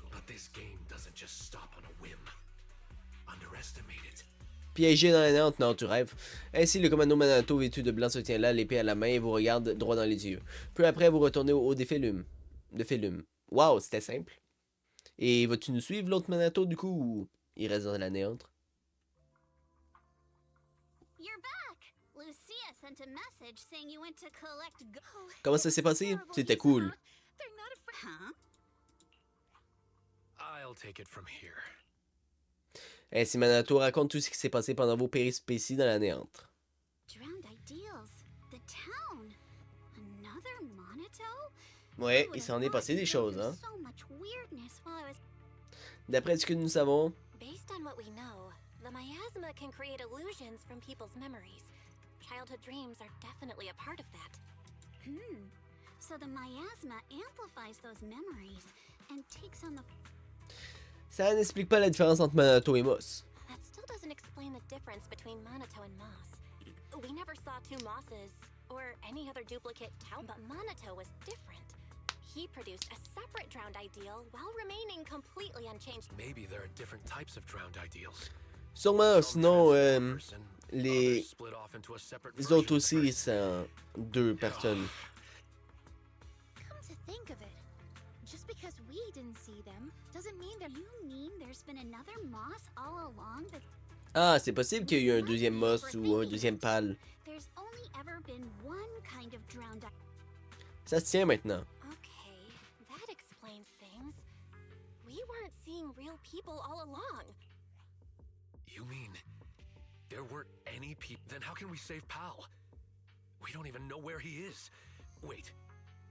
But this game doesn't just stop on a whim. Underestimate it. Piégé dans la néante, non, tu rêves. Ainsi, le commando Manato vêtu de blanc se tient là, l'épée à la main, et vous regarde droit dans les yeux. Peu après, vous retournez au haut des félumes. Waouh, c'était simple. Et vas-tu nous suivre, l'autre Manato, du coup, ou il reste dans la néante? Comment ça s'est passé? C'était cool. I'll take it from here. Ainsi, Manato raconte tout ce qui s'est passé pendant vos péripéties dans la néante. Ouais, il s'en est passé des choses, hein. D'après ce que nous savons, The miasma can create illusions from people's memories. Childhood dreams are definitely a part of that. So the miasma amplifies those memories and takes on the. Ça n'explique pas la différence entre Manato et Moss. That still doesn't explain the difference between Manato and Moss. We never saw two Mosses or any other duplicate Tau, but Manato was different. He produced a separate drowned ideal while remaining completely unchanged. Maybe there are different types of drowned ideals. Sûrement, Some sinon, transform a person, les others split off into a separate les version autres of the aussi, person. c'est deux personnes. Come to think of it, just because we didn't see them doesn't mean that. You mean there's been another Moss all along that. Ah, c'est possible qu'il y ait eu un deuxième Moss ou un deuxième Pal. There's only ever been one kind of drowned. Ça se tient maintenant. Okay, that explains things. We weren't seeing real people all along. You mean there weren't any people? Then how can we save Pal? We don't even know where he is. Wait,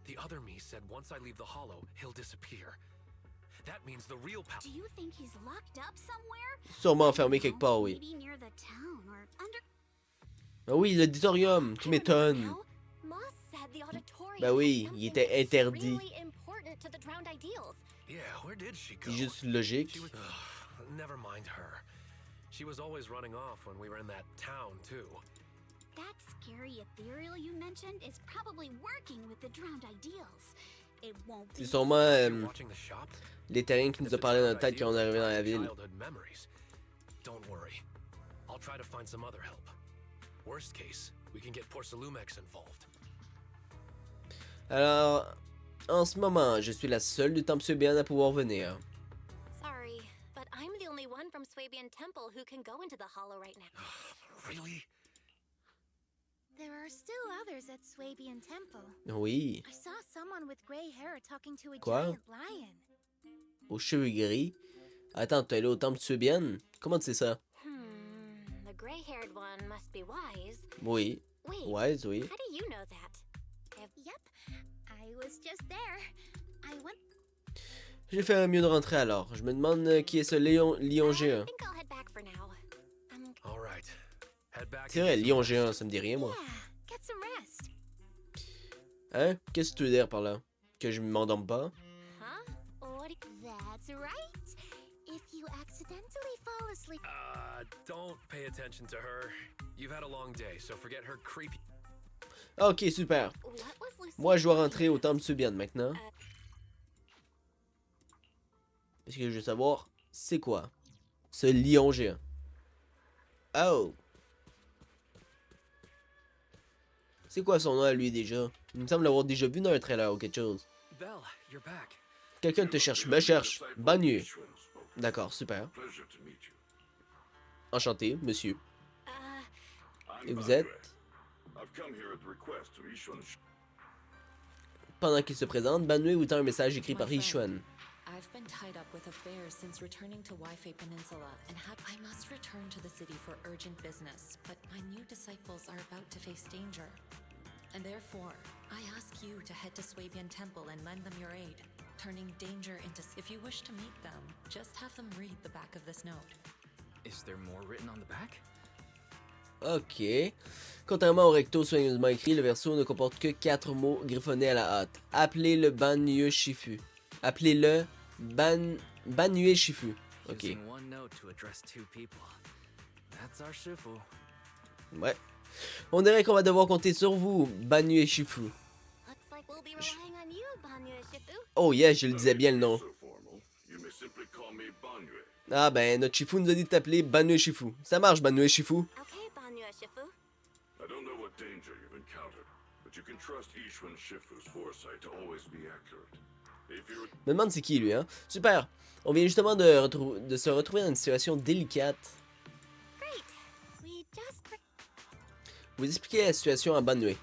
the other me said once I leave the hollow, he'll disappear. That means the real Pal. Do you think he's locked up somewhere? Sûrement enfermé quelque part, oui. Maybe near the town or under. Ah oui, l'auditorium, tu m'étonnes. Now, Moss said the auditorium Ben oui, had il something était interdit. extremely important to the drowned ideals. Yeah, where did she go? C'est juste logique. She was. Never mind her. She was always running off when we were in that town too. That scary ethereal you mentioned is probably working with the drowned ideals. It won't be. C'est sûrement You're watching the shop? les terriens qui nous a parlé dans la tête quand on est arrivé dans la ville. Childhood memories. Don't worry. I'll try to find some other help. Worst case, we can get Porcelumex involved. Alors, en ce moment, je suis la seule du Temple Subian à pouvoir venir. Sorry, but I'm the only one from Swabian Temple who can go into the hollow right now. Really? There are still others at Swabian Temple. Oui, I saw someone with gray hair talking to a Quoi? giant lion. aux cheveux gris. Attends, t'es allé au Temple Subian? Comment tu sais ça? The gray-haired one must be Wise. Oui, Wait, Wise, oui. how do you know that? Yep, I was just there. I went. J'ai fait mieux de rentrer alors. Je me demande qui est ce lion I géant. think I'll head back for now. All right. Head back. C'est vrai, lion géant, ça me dit rien, moi. Yeah, get some rest. Hein? Qu'est-ce que tu veux dire par là? Que je m'endorme pas? Huh? What? That's right. If you accidentally fall asleep. Don't pay attention to her. You've had a long day, so forget her creepy. Ah, ok, super. What was Lucy Moi, je dois saying? rentrer au Temple Subian maintenant. Parce que je veux savoir, c'est quoi ce lion géant? Oh! C'est quoi son nom à lui déjà? Il me semble l'avoir déjà vu dans un trailer ou quelque chose. Belle, you're back. Quelqu'un te cherche, me cherche. Bonne nuit. D'accord, super. Enchanté, monsieur. Et vous êtes? Pendant qu'il se présente, Banue vous tend un message écrit par Yishuan. I've been tied up with affairs since returning to Waifei Peninsula, and I must return to the city for urgent business, but my new disciples are about to face danger. And therefore, I ask you to head to Swabian Temple and lend them your aid, turning danger into... If you wish to meet them, just have them read the back of this note. Is there more written on the back? Ok. Contrairement au recto soigneusement écrit, le verso ne comporte que 4 mots griffonnés à la hâte. Appelez le Banyue Shifu. Appelez-le Banyue Shifu. Ok. Using one note to address two people. That's our Shifu. Ouais. On dirait qu'on va devoir compter sur vous, Banyue Shifu. Looks like we'll be relying on you, Banyu Shifu. Oh yeah, je le disais bien le nom. Ah ben, notre Shifu nous a dit de t'appeler Banyue Shifu. Ça marche, Banyue Shifu. Okay, Banyu Shifu. I don't know what danger you've encountered, but you can trust Ishwan Shifu's foresight to always be accurate. If you're... Je me demande c'est qui lui, hein. Super. On vient justement de se retrouver dans une situation délicate. Great. We just... Vous expliquez la situation à Banue.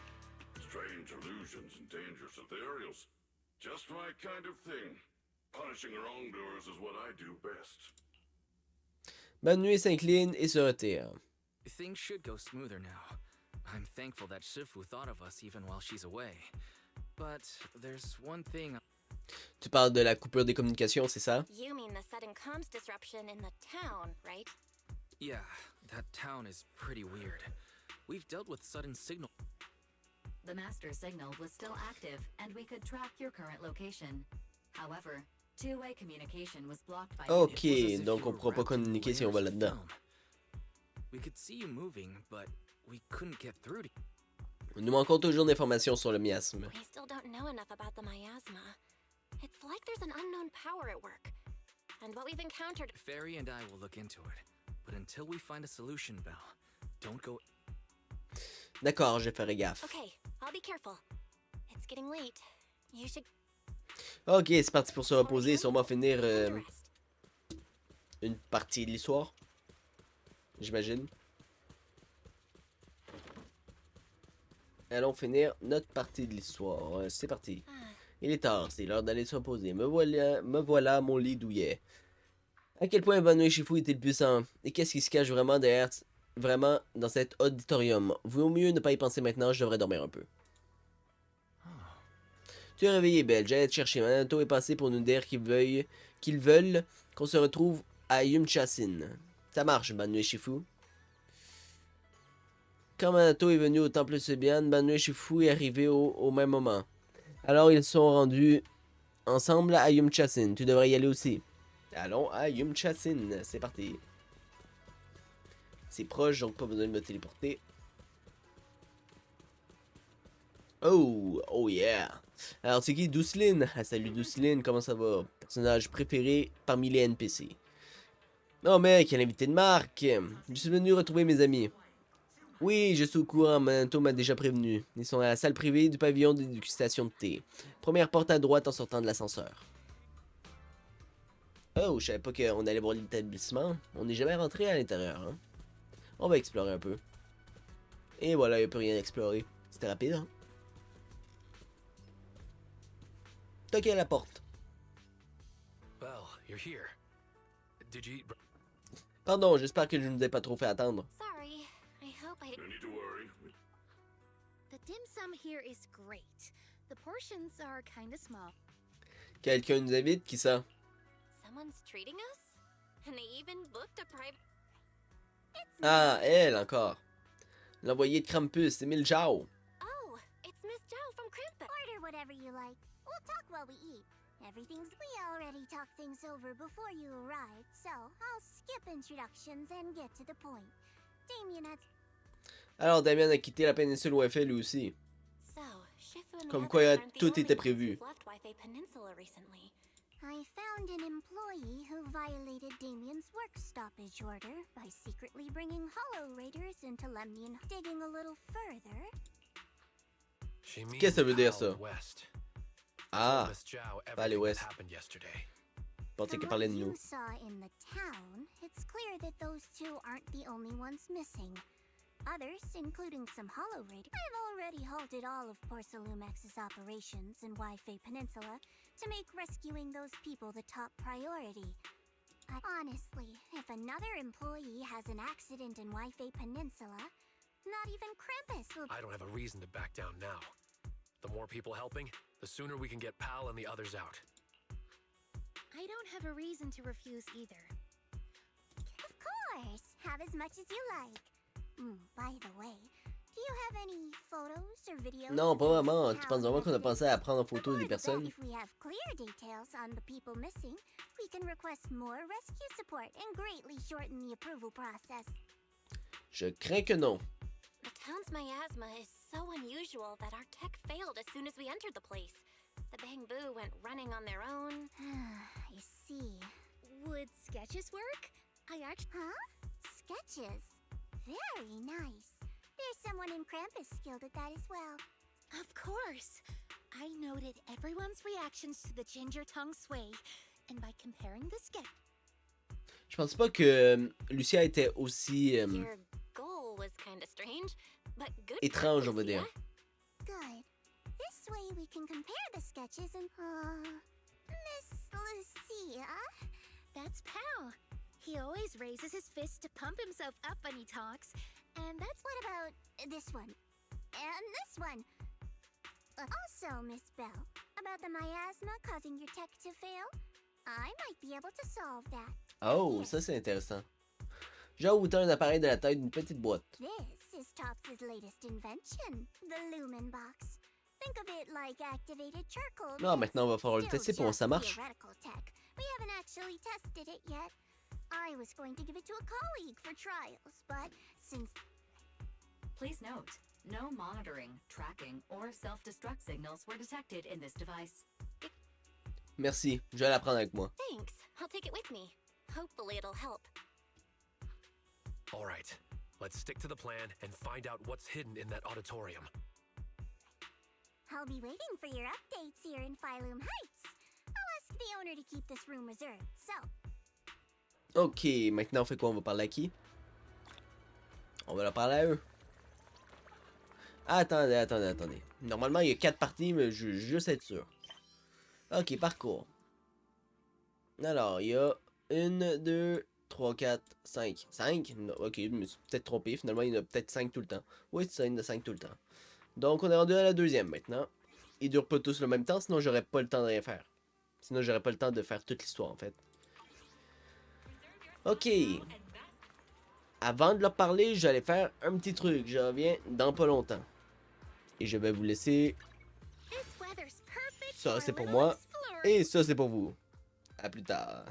Strange illusions and dangerous ethereals. Just my kind of thing. Punishing wrongdoers is what I do best. Banue s'incline et se retire. Things should go smoother now. I'm thankful that Shifu thought of us even while she's away. But there's one thing... Tu parles de la coupure des communications, c'est ça? You mean the sudden comms disruption in the town, right? Yeah, that town is pretty weird. We've dealt with sudden signal. The master signal was still active, and we could track your current location. However, two-way communication was blocked by Ok, donc on pourra pas communiquer si on va là-dedans. We could see you moving, but we couldn't get through to Nous manquons toujours d'informations sur le miasme. We still don't know enough about the miasma. It's like there's an unknown power at work. And what we've encountered... Fairy and I will look into it. But until we find a solution, Belle, don't go... D'accord, je ferai gaffe. Okay, I'll be careful. It's getting late. You should... Ok, c'est parti pour se reposer et sûrement finir une partie de l'histoire. J'imagine. Allons finir notre partie de l'histoire. C'est parti. Il est tard, c'est l'heure d'aller se reposer. Me voilà à mon lit douillet. À quel point Banwei Shifu est-il puissant? Et qu'est-ce qui se cache vraiment derrière, vraiment dans cet auditorium? Vaut mieux ne pas y penser maintenant, je devrais dormir un peu. Tu es réveillé, Belle. J'allais te chercher. Manato est passé pour nous dire qu'ils veulent qu'on se retrouve à Yumchasin. Ça marche, Banwei Shifu. Quand Manato est venu au temple Subian, Banwei Shifu est arrivé au même moment. Alors ils sont rendus ensemble à Yumchasin. Tu devrais y aller aussi. Allons à Yumchasin. C'est parti. C'est proche, donc pas besoin de me téléporter. Oh yeah. Alors c'est qui Douceline? Ah, salut Douceline, comment ça va? Personnage préféré parmi les NPC. Oh mec, quel invité de marque. Je suis venu retrouver mes amis. Oui, je suis au courant, Manato m'a déjà prévenu. Ils sont à la salle privée du pavillon de dégustation de thé. Première porte à droite en sortant de l'ascenseur. Oh, je savais pas qu'on allait voir l'établissement. On n'est jamais rentré à l'intérieur, hein. On va explorer un peu. Et voilà, il n'y a plus rien à explorer. C'était rapide, hein. Toquez à la porte. Belle, you're here. Did you eat Pardon, j'espère que je ne vous ai pas trop fait attendre. Sorry, I hope I... No need to worry. The dim sum here is great. The portions are kinda small. Quelqu'un nous invite, qui ça? Someone's treating us? And they even booked a private... Ah, elle encore. L'envoyé de Krampus, Emile Zhao. Oh, it's Miss Zhao from Krampus. Order whatever you like. We'll talk while we eat. We already talked things over before you arrived, so I'll skip introductions and get to the point. Damien has... Alors Damien a quitté la péninsule Wi-Fi lui aussi. So, Shifu and Comme the quoi others aren't the tout only était ones prévu. who've left Wi-Fi Peninsula recently. I found an employee who violated Damien's work stoppage order by secretly bringing Hollow Raiders into Lemnian. Digging a little further... Qu'est-ce que ça veut dire ça? Ah, pas aller ouest. Pensez qu'il parlait de nous. From what you saw in the town, it's clear that those two aren't the only ones missing. Others, including some Hollow Raiders, I've already halted all of Porcelumex's operations in Wi-Fi Peninsula to make rescuing those people the top priority. Honestly, if another employee has an accident in Wi-Fi Peninsula, not even Krampus will... I don't have a reason to back down now. The more people helping, the sooner we can get Pal and the others out. I don't have a reason to refuse either. Of course! Have as much as you like. By the way, do you have any photos or videos? Non, pas vraiment. Tu penses vraiment qu'on a pensé à prendre en photo des personnes? If we have clear details on the people missing, we can request more rescue support and greatly shorten the approval process. Je crains que non. The town's miasma is so unusual that our tech failed as soon as we entered the place. The Bangbu went running on their own. I see. Would sketches work? Huh? Sketches? Very nice. There's someone in Krampus skilled at that as well. Of course. I noted everyone's reactions to the ginger tongue sway, and by comparing the sketch... Je pense pas que Lucia était aussi Your goal was kind of strange, but good. étrange, on va dire. Good. This way we can compare the sketches and... Miss Lucia? That's Pal. He always raises his fist to pump himself up when he talks. And that's what about this one? And this one? Also, Miss Belle, about the miasma causing your tech to fail? I might be able to solve that. Oh, ça c'est intéressant. Genre autant un appareil de la taille d'une petite boîte. This is Topps' latest invention, the Lumen Box. Think of it like activated charcoal. Non, maintenant on va falloir le Still tester pour voir si ça just marche. theoretical tech. We haven't actually tested it yet. I was going to give it to a colleague for trials, but since Please note, no monitoring, tracking, or self-destruct signals were detected in this device. Merci, je vais la prendre avec moi. Thanks. I'll take it with me. Hopefully it'll help. All right, let's stick to the plan and find out what's hidden in that auditorium. I'll be waiting for your updates here in Phylum Heights. I'll ask the owner to keep this room reserved, so... Ok, maintenant on fait quoi? On va parler à qui? On va leur parler à eux. Attendez. Normalement il y a 4 parties, mais je veux juste être sûr. Ok, parcours. Alors, il y a 1, 2, 3, 4, 5. 5? Ok, je me suis peut-être trompé. Finalement, il y en a peut-être 5 tout le temps. Oui, c'est ça, il y en a 5 tout le temps. Donc, on est rendu à la deuxième maintenant. Ils durent pas tous le même temps, sinon j'aurais pas le temps de rien faire. Sinon, j'aurais pas le temps de faire toute l'histoire, en fait. Ok. Avant de leur parler, j'allais faire un petit truc. Je reviens dans pas longtemps. Et je vais vous laisser... Ça, c'est pour moi. Et ça, c'est pour vous. À plus tard.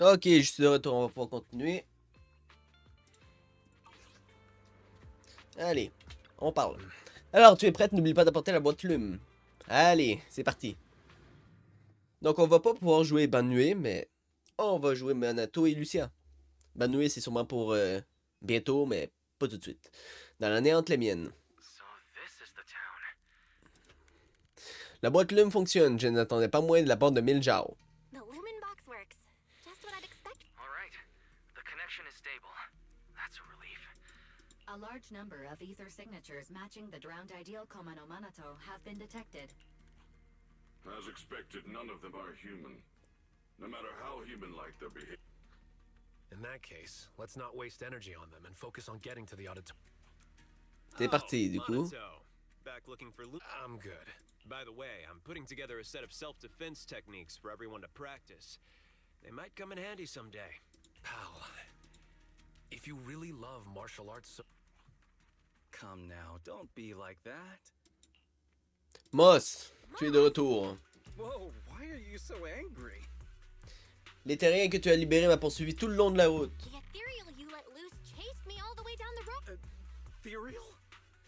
Ok, je suis de retour, on va pouvoir continuer. Allez, on parle. Alors, tu es prête? N'oublie pas d'apporter la boîte Lume. Allez, c'est parti. Donc, on va pas pouvoir jouer Banue, mais on va jouer Manato et Lucia. Banue, c'est sûrement pour bientôt, mais pas tout de suite. Dans la néante, les miennes. La boîte Lume fonctionne, je n'attendais pas moins de la part de 1000 Jao. The Lumen box works. Just what I'd expect. All right. The connection is stable. That's a relief. A large number of ether signatures matching the drowned ideal Komano Manato have been detected. As expected, none of them are human. No matter how human-like their behavior. In that case, let's not waste energy on them and focus on getting to the auditorium. C'est parti, du coup. Monato. Back looking for loot. I'm good. By the way, I'm putting together a set of self-defense techniques for everyone to practice. They might come in handy someday. Pal, if you really love martial arts... Come now, don't be like that. Moss, tu es de retour. Whoa, why are you so angry? L'éthérien que tu as libéré m'a poursuivi tout le long de la route. The ethereal you let loose chased me all the way down the road. Ethereal?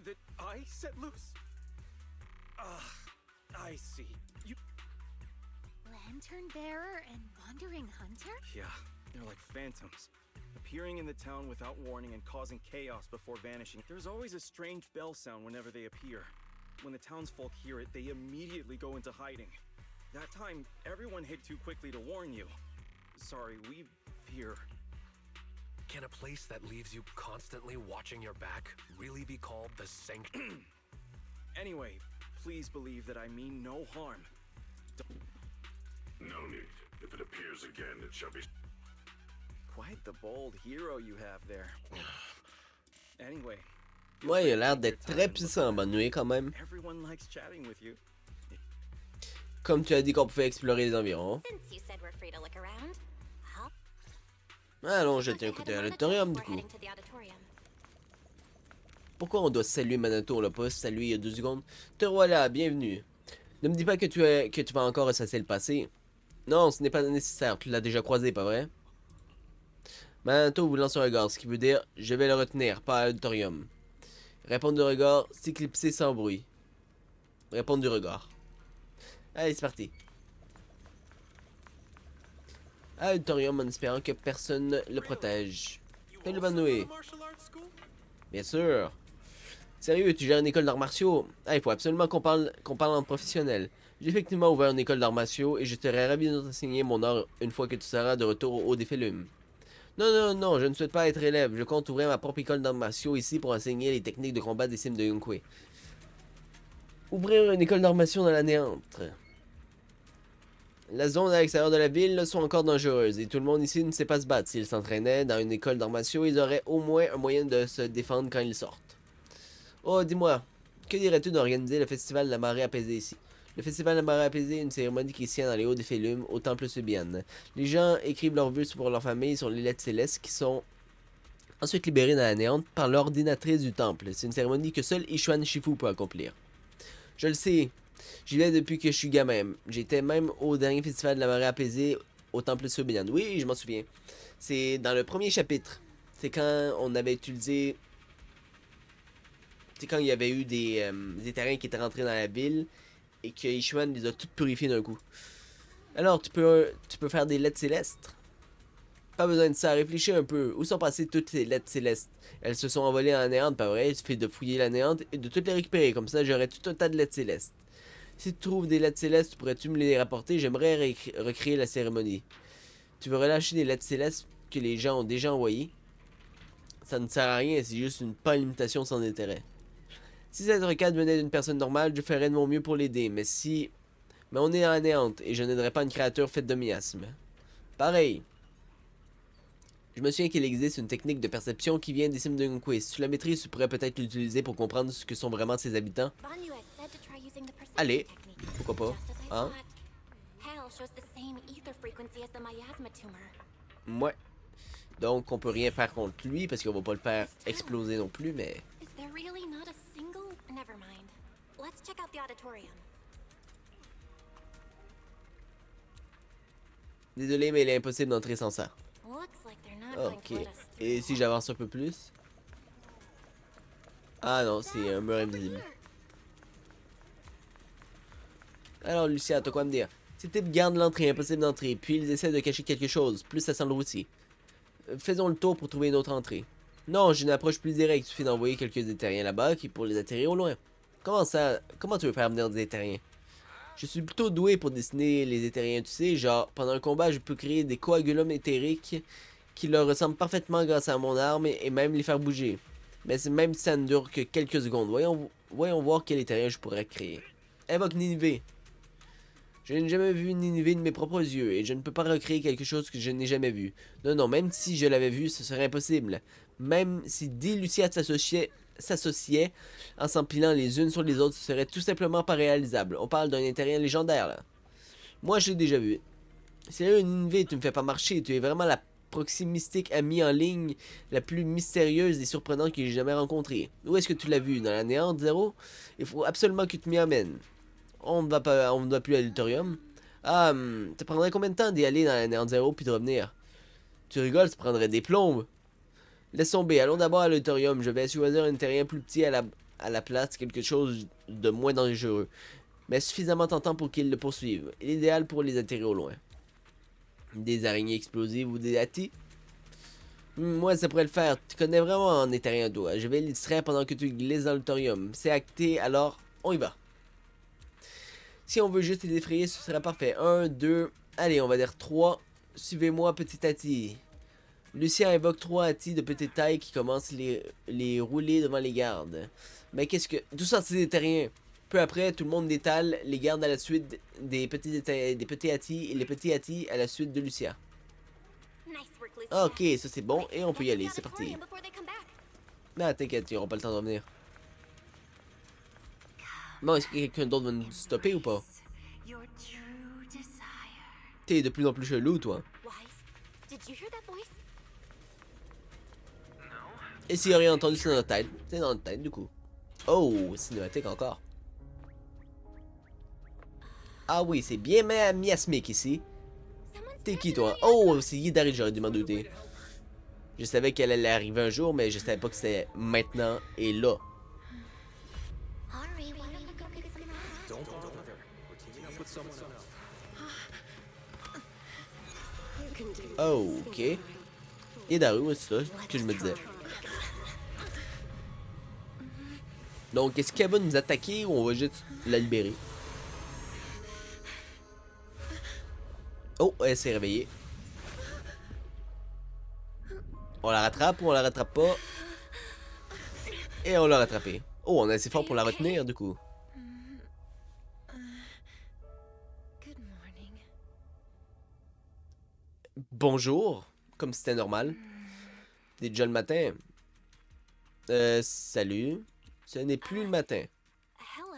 That I set loose? Ah, I see. You... Lantern bearer and wandering hunter? Yeah, they're like phantoms. Appearing in the town without warning and causing chaos before vanishing. There's always a strange bell sound whenever they appear. When the townsfolk hear it, they immediately go into hiding. That time, everyone hid too quickly to warn you. Sorry, we fear. Can a place that leaves you constantly watching your back really be called the Sanctum? Anyway, please believe that I mean no harm. No need. If it appears again, it shall be... Quite the bold hero you have there. Anyway. Ouais, il a l'air d'être très puissant, Banue, quand même. Everyone likes chatting with you. Comme tu as dit qu'on pouvait explorer les environs. Since you said we're free to look around, Allons jeter un coup d'œil à l'auditorium, du coup. Pourquoi on doit saluer Manato? On l'a pas salué il y a 2 secondes. Te voilà, bienvenue. Ne me dis pas que tu vas encore ressasser le passé. Non, ce n'est pas nécessaire, tu l'as déjà croisé, pas vrai? Manato vous lance un regard, ce qui veut dire « Je vais le retenir, pas à l'auditorium ». Répondre du regard, s'éclipser sans bruit. Répondre du regard. Allez, c'est parti. À l'auditorium en espérant que personne le protège. Salut Banue. Bien sûr. Sérieux, tu gères une école d'arts martiaux? Ah, il faut absolument qu'on parle en professionnel. J'ai effectivement ouvert une école d'arts martiaux et je serais ravi de t'enseigner mon art une fois que tu seras de retour au défi Lume. Non, je ne souhaite pas être élève. Je compte ouvrir ma propre école d'arts martiaux ici pour enseigner les techniques de combat des cimes de Yunque. Ouvrir une école d'arts martiaux dans la néante. La zone à l'extérieur de la ville sont encore dangereuses et tout le monde ici ne sait pas se battre. S'ils s'entraînaient dans une école d'arts martiaux, ils auraient au moins un moyen de se défendre quand ils sortent. Oh, dis-moi, que dirais-tu d'organiser le festival de la marée apaisée ici? Le festival de la marée apaisée est une cérémonie qui se tient dans les hauts des Félumes, au temple Subian. Les gens écrivent leurs vœux pour leur famille sur les lettres célestes qui sont ensuite libérées dans la néante par l'ordinatrice du temple. C'est une cérémonie que seul Ishuan Shifu peut accomplir. Je le sais, j'y vais depuis que je suis gamin. J'étais même au dernier festival de la marée apaisée au temple Subian. Oui, je m'en souviens. C'est dans le premier chapitre. C'est quand on avait utilisé... C'est quand il y avait eu des terrains qui étaient rentrés dans la ville et que Ishuan les a toutes purifiés d'un coup. Alors, tu peux faire des lettres célestes? Pas besoin de ça, réfléchis un peu. Où sont passées toutes ces lettres célestes? Elles se sont envolées en néante, pas vrai? Il suffit de fouiller la néante et de toutes les récupérer. Comme ça, j'aurai tout un tas de lettres célestes. Si tu trouves des lettres célestes, pourrais-tu me les rapporter? J'aimerais recréer la cérémonie. Tu veux relâcher des lettres célestes que les gens ont déjà envoyées? Ça ne sert à rien, c'est juste une pâle imitation sans intérêt. Si cette requête venait d'une personne normale, je ferais de mon mieux pour l'aider, mais on est en néante, et je n'aiderais pas une créature faite de miasmes. Pareil. Je me souviens qu'il existe une technique de perception qui vient des cimes de Yunque. Si tu la maîtrises, tu pourrais peut-être l'utiliser pour comprendre ce que sont vraiment ses habitants. Allez, pourquoi pas, hein? Ouais. Donc, on peut rien faire contre lui, parce qu'on va pas le faire exploser non plus, mais... Never mind. Let's check out the auditorium. Désolé, mais il est impossible d'entrer sans ça. Looks like they're not going Ok. to let us through. Et si j'avance un peu plus? Ah non, c'est un mur invisible. Alors, Lucia, t'as quoi à me dire? Ces types gardent l'entrée, impossible d'entrer, puis ils essaient de cacher quelque chose, plus ça semble routier. Faisons le tour pour trouver une autre entrée. Non, j'ai une approche plus directe, il suffit d'envoyer quelques éthériens là-bas qui pour les atterrir au loin. Comment ça? Comment tu veux faire venir des éthériens? Je suis plutôt doué pour dessiner les éthériens, tu sais, genre, pendant un combat, je peux créer des coagulums éthériques qui leur ressemblent parfaitement grâce à mon arme et même les faire bouger. Mais même si ça ne dure que quelques secondes, voyons voir quel éthérien je pourrais créer. Invoque Ninivé. Je n'ai jamais vu Ninivé de mes propres yeux, et je ne peux pas recréer quelque chose que je n'ai jamais vu. Non, non, même si je l'avais vu, ce serait impossible. Même si 10 Lucia s'associaient en s'empilant les unes sur les autres, ce serait tout simplement pas réalisable. On parle d'un intérêt légendaire, là. Moi, je l'ai déjà vu. Sérieux, Ninivé, tu me fais pas marcher, tu es vraiment la proxy mystique amie en ligne la plus mystérieuse et surprenante que j'ai jamais rencontrée. Où est-ce que tu l'as vu? Dans la néante, Zéro? Il faut absolument que tu m'y amènes. On ne va plus à l'auditorium. Ah, ça prendrait combien de temps d'y aller dans la néant zéro puis de revenir? Tu rigoles, ça prendrait des plombes. Laisse tomber, allons d'abord à l'auditorium. Je vais choisir un terrain plus petit à la place, quelque chose de moins dangereux. Mais suffisamment tentant pour qu'ils le poursuivent. L'idéal pour les atterrir au loin. Des araignées explosives ou des atis? Moi, ça pourrait le faire. Tu connais vraiment en éthérien, toi. Je vais les distraire pendant que tu glisses dans l'auditorium. C'est acté, alors on y va. Si on veut juste les effrayer, ce serait parfait. 1, 2, allez, on va dire 3. Suivez-moi, petit Ati. Lucien invoque 3 Ati de petite taille qui commencent les rouler devant les gardes. Mais qu'est-ce que... Tout ça, c'est des terriens. Peu après, tout le monde détale les gardes à la suite des petits Ati et les petits Ati à la suite de Lucia. Nice work, Lucia. Ok, ça c'est bon, et on peut y Get aller, to the c'est parti. auditorium before they come back. Non, t'inquiète, ils n'auront pas le temps de revenir. Bon, est-ce que quelqu'un d'autre va nous stopper ou pas? Your true desire. T'es de plus en plus chelou, toi. Wise, did you hear that voice? Et s'il y a rien entendu, c'est dans notre tête. C'est dans notre tête, du coup. Oh, cinématique encore. Ah oui, c'est bien miasmique ici. T'es qui, toi? Oh, c'est Yidari, j'aurais dû m'en douter. Je savais qu'elle allait arriver un jour, mais je savais pas que c'était maintenant et là. Hurry, why don't you go get some rest? Don't bother. We're teaming up with someone else. Oh, ok. Yidari, c'est ça que je me disais. Donc, est-ce qu'elle va nous attaquer ou on va juste la libérer? Oh, elle s'est réveillée. On la rattrape ou on la rattrape pas? Et on l'a rattrapée. Oh, on est assez fort pour la retenir, du coup. Good morning. Bonjour, comme si c'était normal. C'est déjà le matin. Salut. Ce n'est plus le matin. Hello.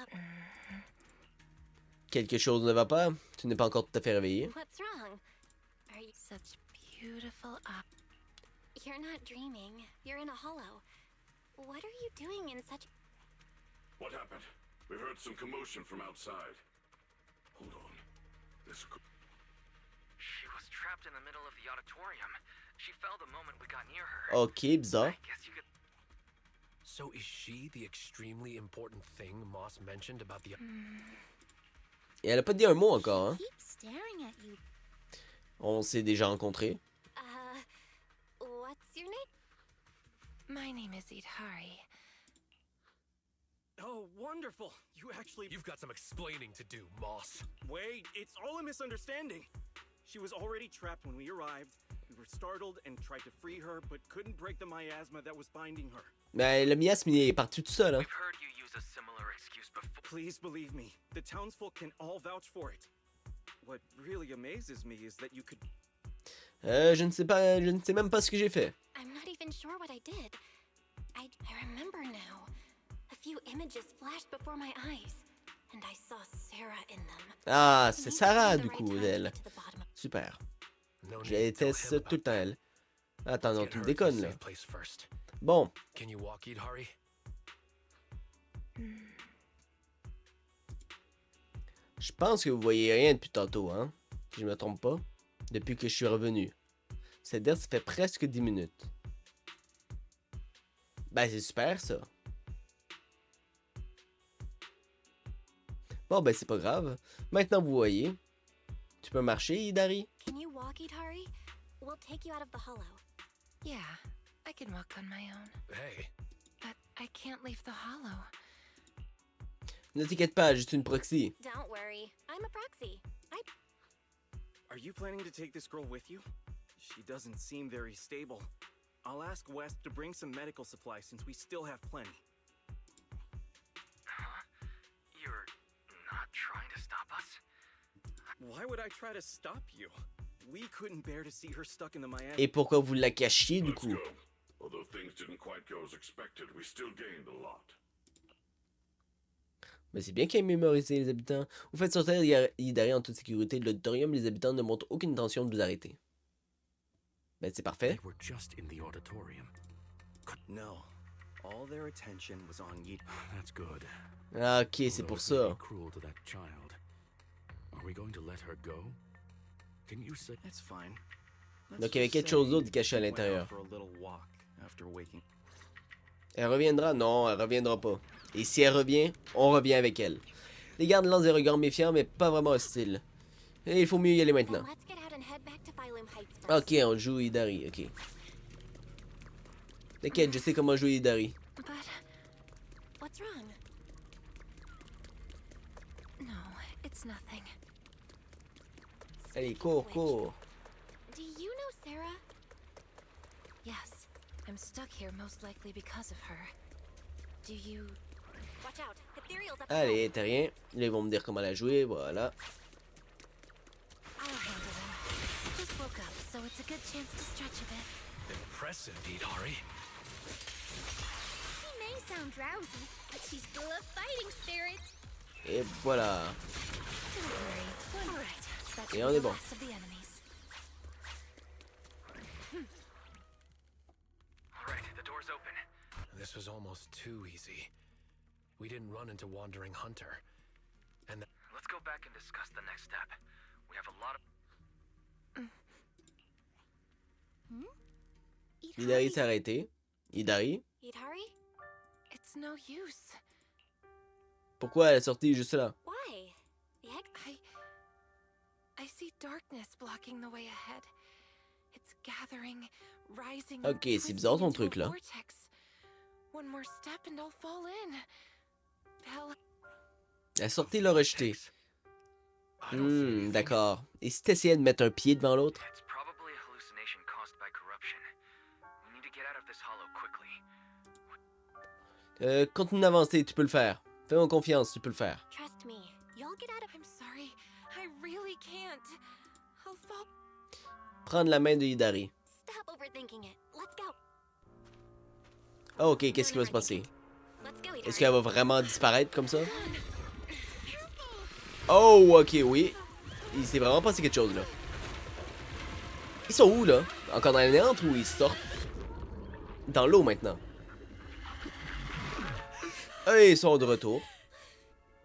Quelque chose ne va pas? Tu n'es pas encore tout à fait réveillé? What's wrong? Are you... Such beautiful up. You're not dreaming. You're in a hollow. What are you doing in such... What happened? We heard some commotion from outside. Hold on. This could... She was trapped in the middle of the auditorium. She fell the moment we got near her. Ok, bizarre. I guess you could... So is she the extremely important thing Moss mentioned about the... Et elle a pas dit un mot encore, hein? Keep staring at you. On s'est déjà rencontrés. What's your name? My name is Idhari. Oh, wonderful! You actually... You've got some explaining to do, Moss. Wait, it's all a misunderstanding. She was already trapped when we arrived. We were startled and tried to free her, but couldn't break the miasma that was binding her. Mais le miasme, il est parti tout seul, hein? We've heard you use a similar excuse before. Please believe me, the townsfolk can all vouch for it. What really amazes me is that you could... Je ne sais pas, je ne sais même pas ce que j'ai fait. I'm not even sure what I did. I remember now. A few images flashed before my eyes, and I saw Sarah in them. Ah, c'est Maybe Sarah, it was du the right coup, time to elle. get to the bottom of- Super. No Je need to tell déteste him tout le temps, about elle. Attends, non, Get tu me her to a déconnes, là. safe place first. Bon, Can you walk, Idhari? je pense que vous voyez rien depuis tantôt, hein? Si je me trompe pas. Depuis que je suis revenu. C'est-à-dire, ça fait presque 10 minutes. Ben, c'est super, ça. Bon, ben, c'est pas grave. Maintenant, vous voyez. Tu peux marcher, Hidari? Can you walk, Itari? We'll take you out of the hollow. Yeah, I can walk on my own. Hey, But I can't leave the hollow. Ne t'inquiète pas, juste une proxy. Don't worry, I'm a proxy. Are you planning to take this girl with you? She doesn't seem very stable. I'll ask West to bring some medical supplies since we still have plenty. Huh? You're not trying to stop us? Why would I try to stop you? We couldn't bear to see her stuck in the Miami. Et pourquoi vous la cachiez, du Let's coup? go. Although things didn't quite go as expected, we still gained a lot. Mais c'est bien qu'il ait mémorisé les habitants. Vous faites sortir Hidari en toute sécurité de l'auditorium. Les habitants ne montrent aucune intention de vous arrêter. Ben, c'est parfait. they were just in the auditorium. No. All their attention was on Yi. That's good. Ah, ok, c'est Although pour it may be ça. cruel to that child. Are we going to let her go? Can you say? It's fine. Donc, il y avait quelque chose d'autre caché à l'intérieur. For a little walk after waking. Elle reviendra? Non, elle reviendra pas. Et si elle revient, on revient avec elle. Les gardes lancent des regards méfiants, mais pas vraiment hostiles. Et il faut mieux y aller Then maintenant. let's get out and head back to Phylum Heights first. Ok, on joue Hidari, ok. T'inquiète, je sais comment jouer Hidari. But what's wrong? No, it's nothing. Allez, cours, cours. Do you know Sarah? Yes, I'm stuck here most likely because of her. Do you... Watch out, Ethereal's up Allez, t'as rien. Là, ils vont me dire comment la jouer, voilà. I'll handle them. Just woke up, so it's a good chance to stretch a bit. Impressive, Hidari. She may sound drowsy, but she's full of fighting spirit. Et voilà. Don't worry. All right, that should Et on be est the bon. last of the enemies. All right, the door's open. This was almost too easy. We didn't run into Wandering Hunter. And Let's go back and discuss the next step. We have a lot of... Hidari s'est arrêté. Hidari? Itari? It's no use. Pourquoi elle est sortie juste là? Why? The egg? I see darkness blocking the way ahead. It's gathering, rising. Ok, and c'est bizarre ton twisting truc into a là. vortex. One more step and I'll fall in. Bella, Elle est sortie l'a rejeté. D'accord. Et si t'essayais de mettre un pied devant l'autre? It's probably a hallucination caused by corruption. We need to get out of this hollow quickly. Continue d'avancer, tu peux le faire. Fais-moi confiance, tu peux le faire. Trust me, you'll get out of. I'm sorry. I really can't. I'll fall. Prendre la main de Hidari. Stop overthinking it. Let's go. Ah, ok, qu'est-ce qui va se passer? Let's go, Itari. Est-ce qu'elle va vraiment disparaître comme ça? Oh, ok, oui. Il s'est vraiment passé quelque chose là. Ils sont où là? Encore dans la néante ou ils sortent? Dans l'eau maintenant. Et ils sont de retour.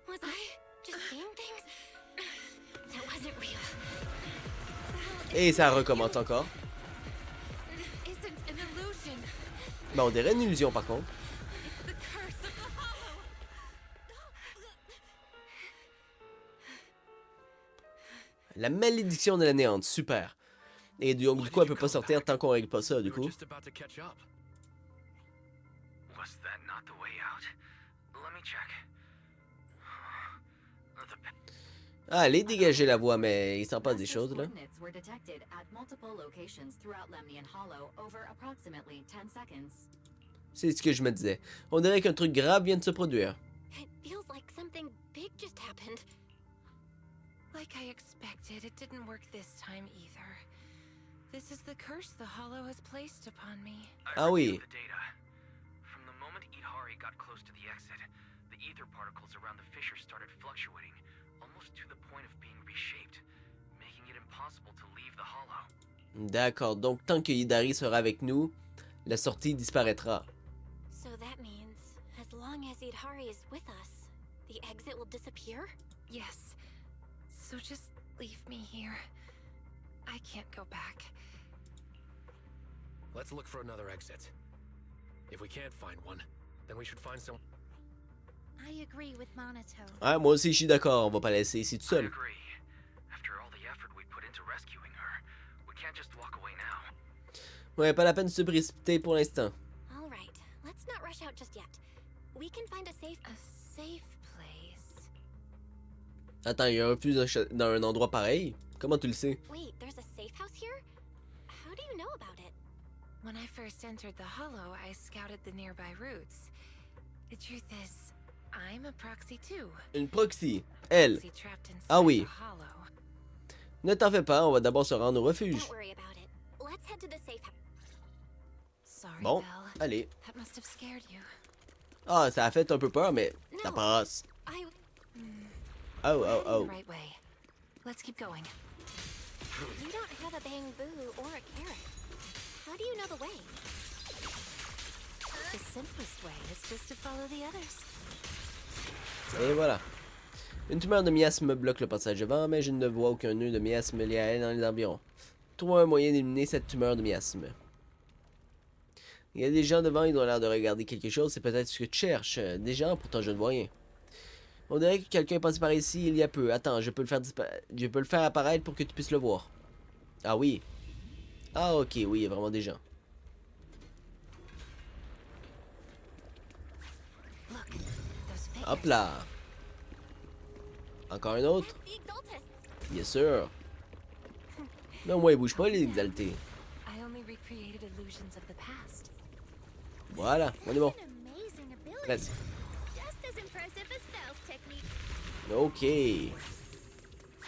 Was I just seeing things? That wasn't real. Et ça recommence encore. This isn't an illusion. Ben, on dirait une illusion par contre. The curse of the hollow. La malédiction de la néante, super. Et donc du coup, elle peut pas sortir tant qu'on règle pas ça, du we were coup. just about to catch up. Was that not the way out? Let me check. Allez, dégagez la voie, mais il s'en passe des Master's choses là. coordinates were detected at multiple locations throughout Lemnian Hollow over approximately 10 seconds. C'est ce que je me disais. On dirait qu'un truc grave vient de se produire. It feels like something big just happened. Like I expected, it didn't work this time either. This is the curse the hollow has placed upon me. Ah oui. The data. From the moment Idari got close to the exit, the ether particles around the fissure started fluctuating, almost to the point of being reshaped, making it impossible to leave the hollow. D'accord, donc tant que Hidari sera avec nous, la sortie disparaîtra. So that means, as long as Idari is with us, the exit will disappear? Yes. So just leave me here. I can't go back. Let's look for another exit. If we can't find one, then we should find some. I agree with Monato. Ouais, moi aussi, je suis d'accord. On va pas la laisser ici tout I seul. agree. After all the effort we put into rescuing her, we can't just walk away now. Ouais, pas la peine de se précipiter pour l'instant. All right, let's not rush out just yet. We can find a safe place. Attends, il y a un refuge dans un endroit pareil? Comment tu le sais? Wait, there's a safe house here? How do you know about it? When I first entered the Hollow, I scouted the nearby routes. The truth is, I'm a proxy too. Une proxy. Elle. Proxy trapped inside Ah oui. the Hollow. Ne t'en fais pas, on va d'abord se rendre au refuge. Don't worry about it. Let's head to the safe house. Sorry, Bon, Belle. allez. That must have scared you. Ah, ça a fait un peu peur, mais ça passe. I... Oh, We're oh, heading oh. the right way. Let's keep going. You don't have a bamboo or a carrot. How do you know the way? The simplest way is just to follow the others. Et voilà. Une tumeur de miasme bloque le passage devant, mais je ne vois aucun nœud de miasme lié à elle dans les environs. Trouve un moyen d'éliminer cette tumeur de miasme. Il y a des gens devant, ils ont l'air de regarder quelque chose, c'est peut-être ce que tu cherches. Des gens, pourtant je ne vois rien. On dirait que quelqu'un est passé par ici il y a peu. Attends, je peux le faire apparaître pour que tu puisses le voir. Ah oui. Ah ok, oui, il y a vraiment des gens. Hop là. Encore un autre? Bien sûr. Non, moi, il bouge pas, les exaltés. I only recreated illusions of the past. Voilà, on est bon. Amazing ability. Presque. Just as impressive as Belle's technique. Ok.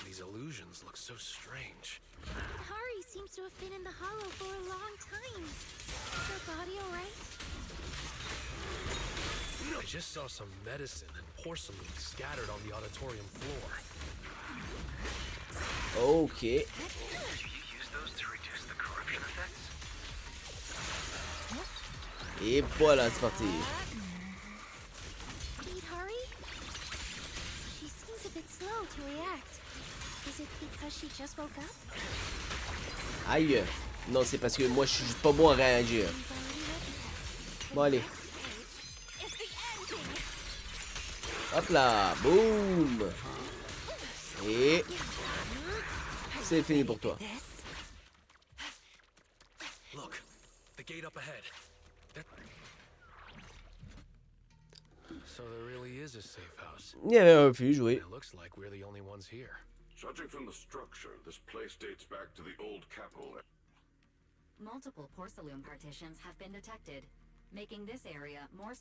These illusions look so strange. Hari seems to have been in the Hollow for a long time. Is her body alright? I just saw some medicine and porcelain scattered on the auditorium floor. Ok. Do you use those to reduce the corruption effects? Et voilà, c'est parti. Need Hari? She seems a bit slow to react. Is it because she just woke up? Aïe. Non, c'est parce que moi, je suis juste pas bon à réagir. Bon, allez. Hop là. Boum. Et... c'est fini pour toi. Look, the gate up ahead. So there really is a safe house. Il y avait un refuge, oui. It looks like we're the only ones here. Judging from the structure, this place dates back to the old capital. Multiple porcelain partitions have been detected, making this area more.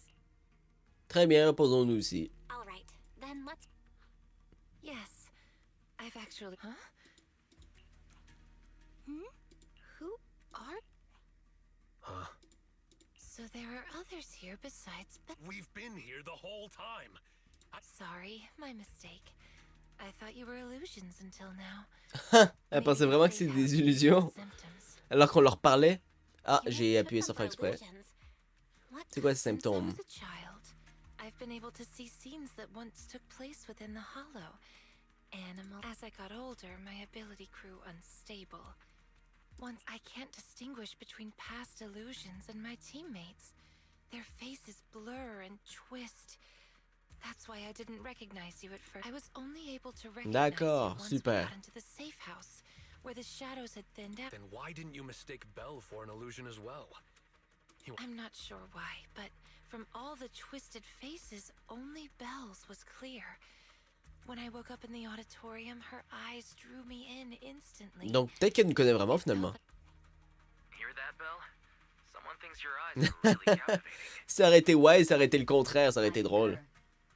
Très bien, reposons-nous ici. All right, then let's... Yes, I've actually. Huh? Who are? Huh? So there are others here besides. We've been here the whole time. Sorry, my mistake. I thought you were illusions until now. Elle pensait vraiment que c'était des illusions. Alors qu'on leur parlait. Ah, j'ai appuyé sans faire exprès. C'est quoi ces symptômes? Since I was a child, I've been able to see scenes that once took place within the Hollow. Animal. As I got older, my ability grew unstable. Once I can't distinguish between past illusions and my teammates. Their faces blur and twist. That's why I didn't recognize you at first. I was only able to recognize you D'accord, once we super. got into the safe house, where the shadows had thinned out. Then why didn't you mistake Belle for an illusion as well? I'm not sure why, but from all the twisted faces, only Belle's was clear. When I woke up in the auditorium, her eyes drew me in instantly. Donc peut-être qu'elle nous connaît vraiment finalement. Hear that, Belle? Someone thinks your eyes are really captivating. Si ça aurait été ouais, ça aurait été le contraire, ça aurait été drôle.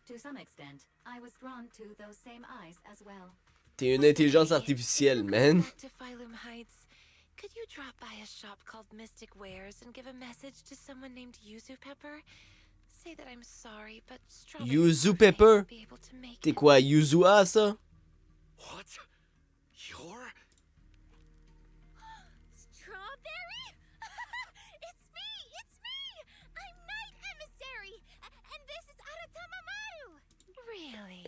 To some extent, I was drawn to those same eyes as well. T'es une intelligence artificielle, man. Back to Phylum Heights. Could you drop by a shop called Mystic Wares and give a message to someone named Yuzu Pepper? Say that I'm sorry, but Yuzu Pepper? T'es quoi, Yuzua, ça? What? You're? Strawberry? It's me! It's me! I'm Night Emissary! And this is Aratama Maru! Really?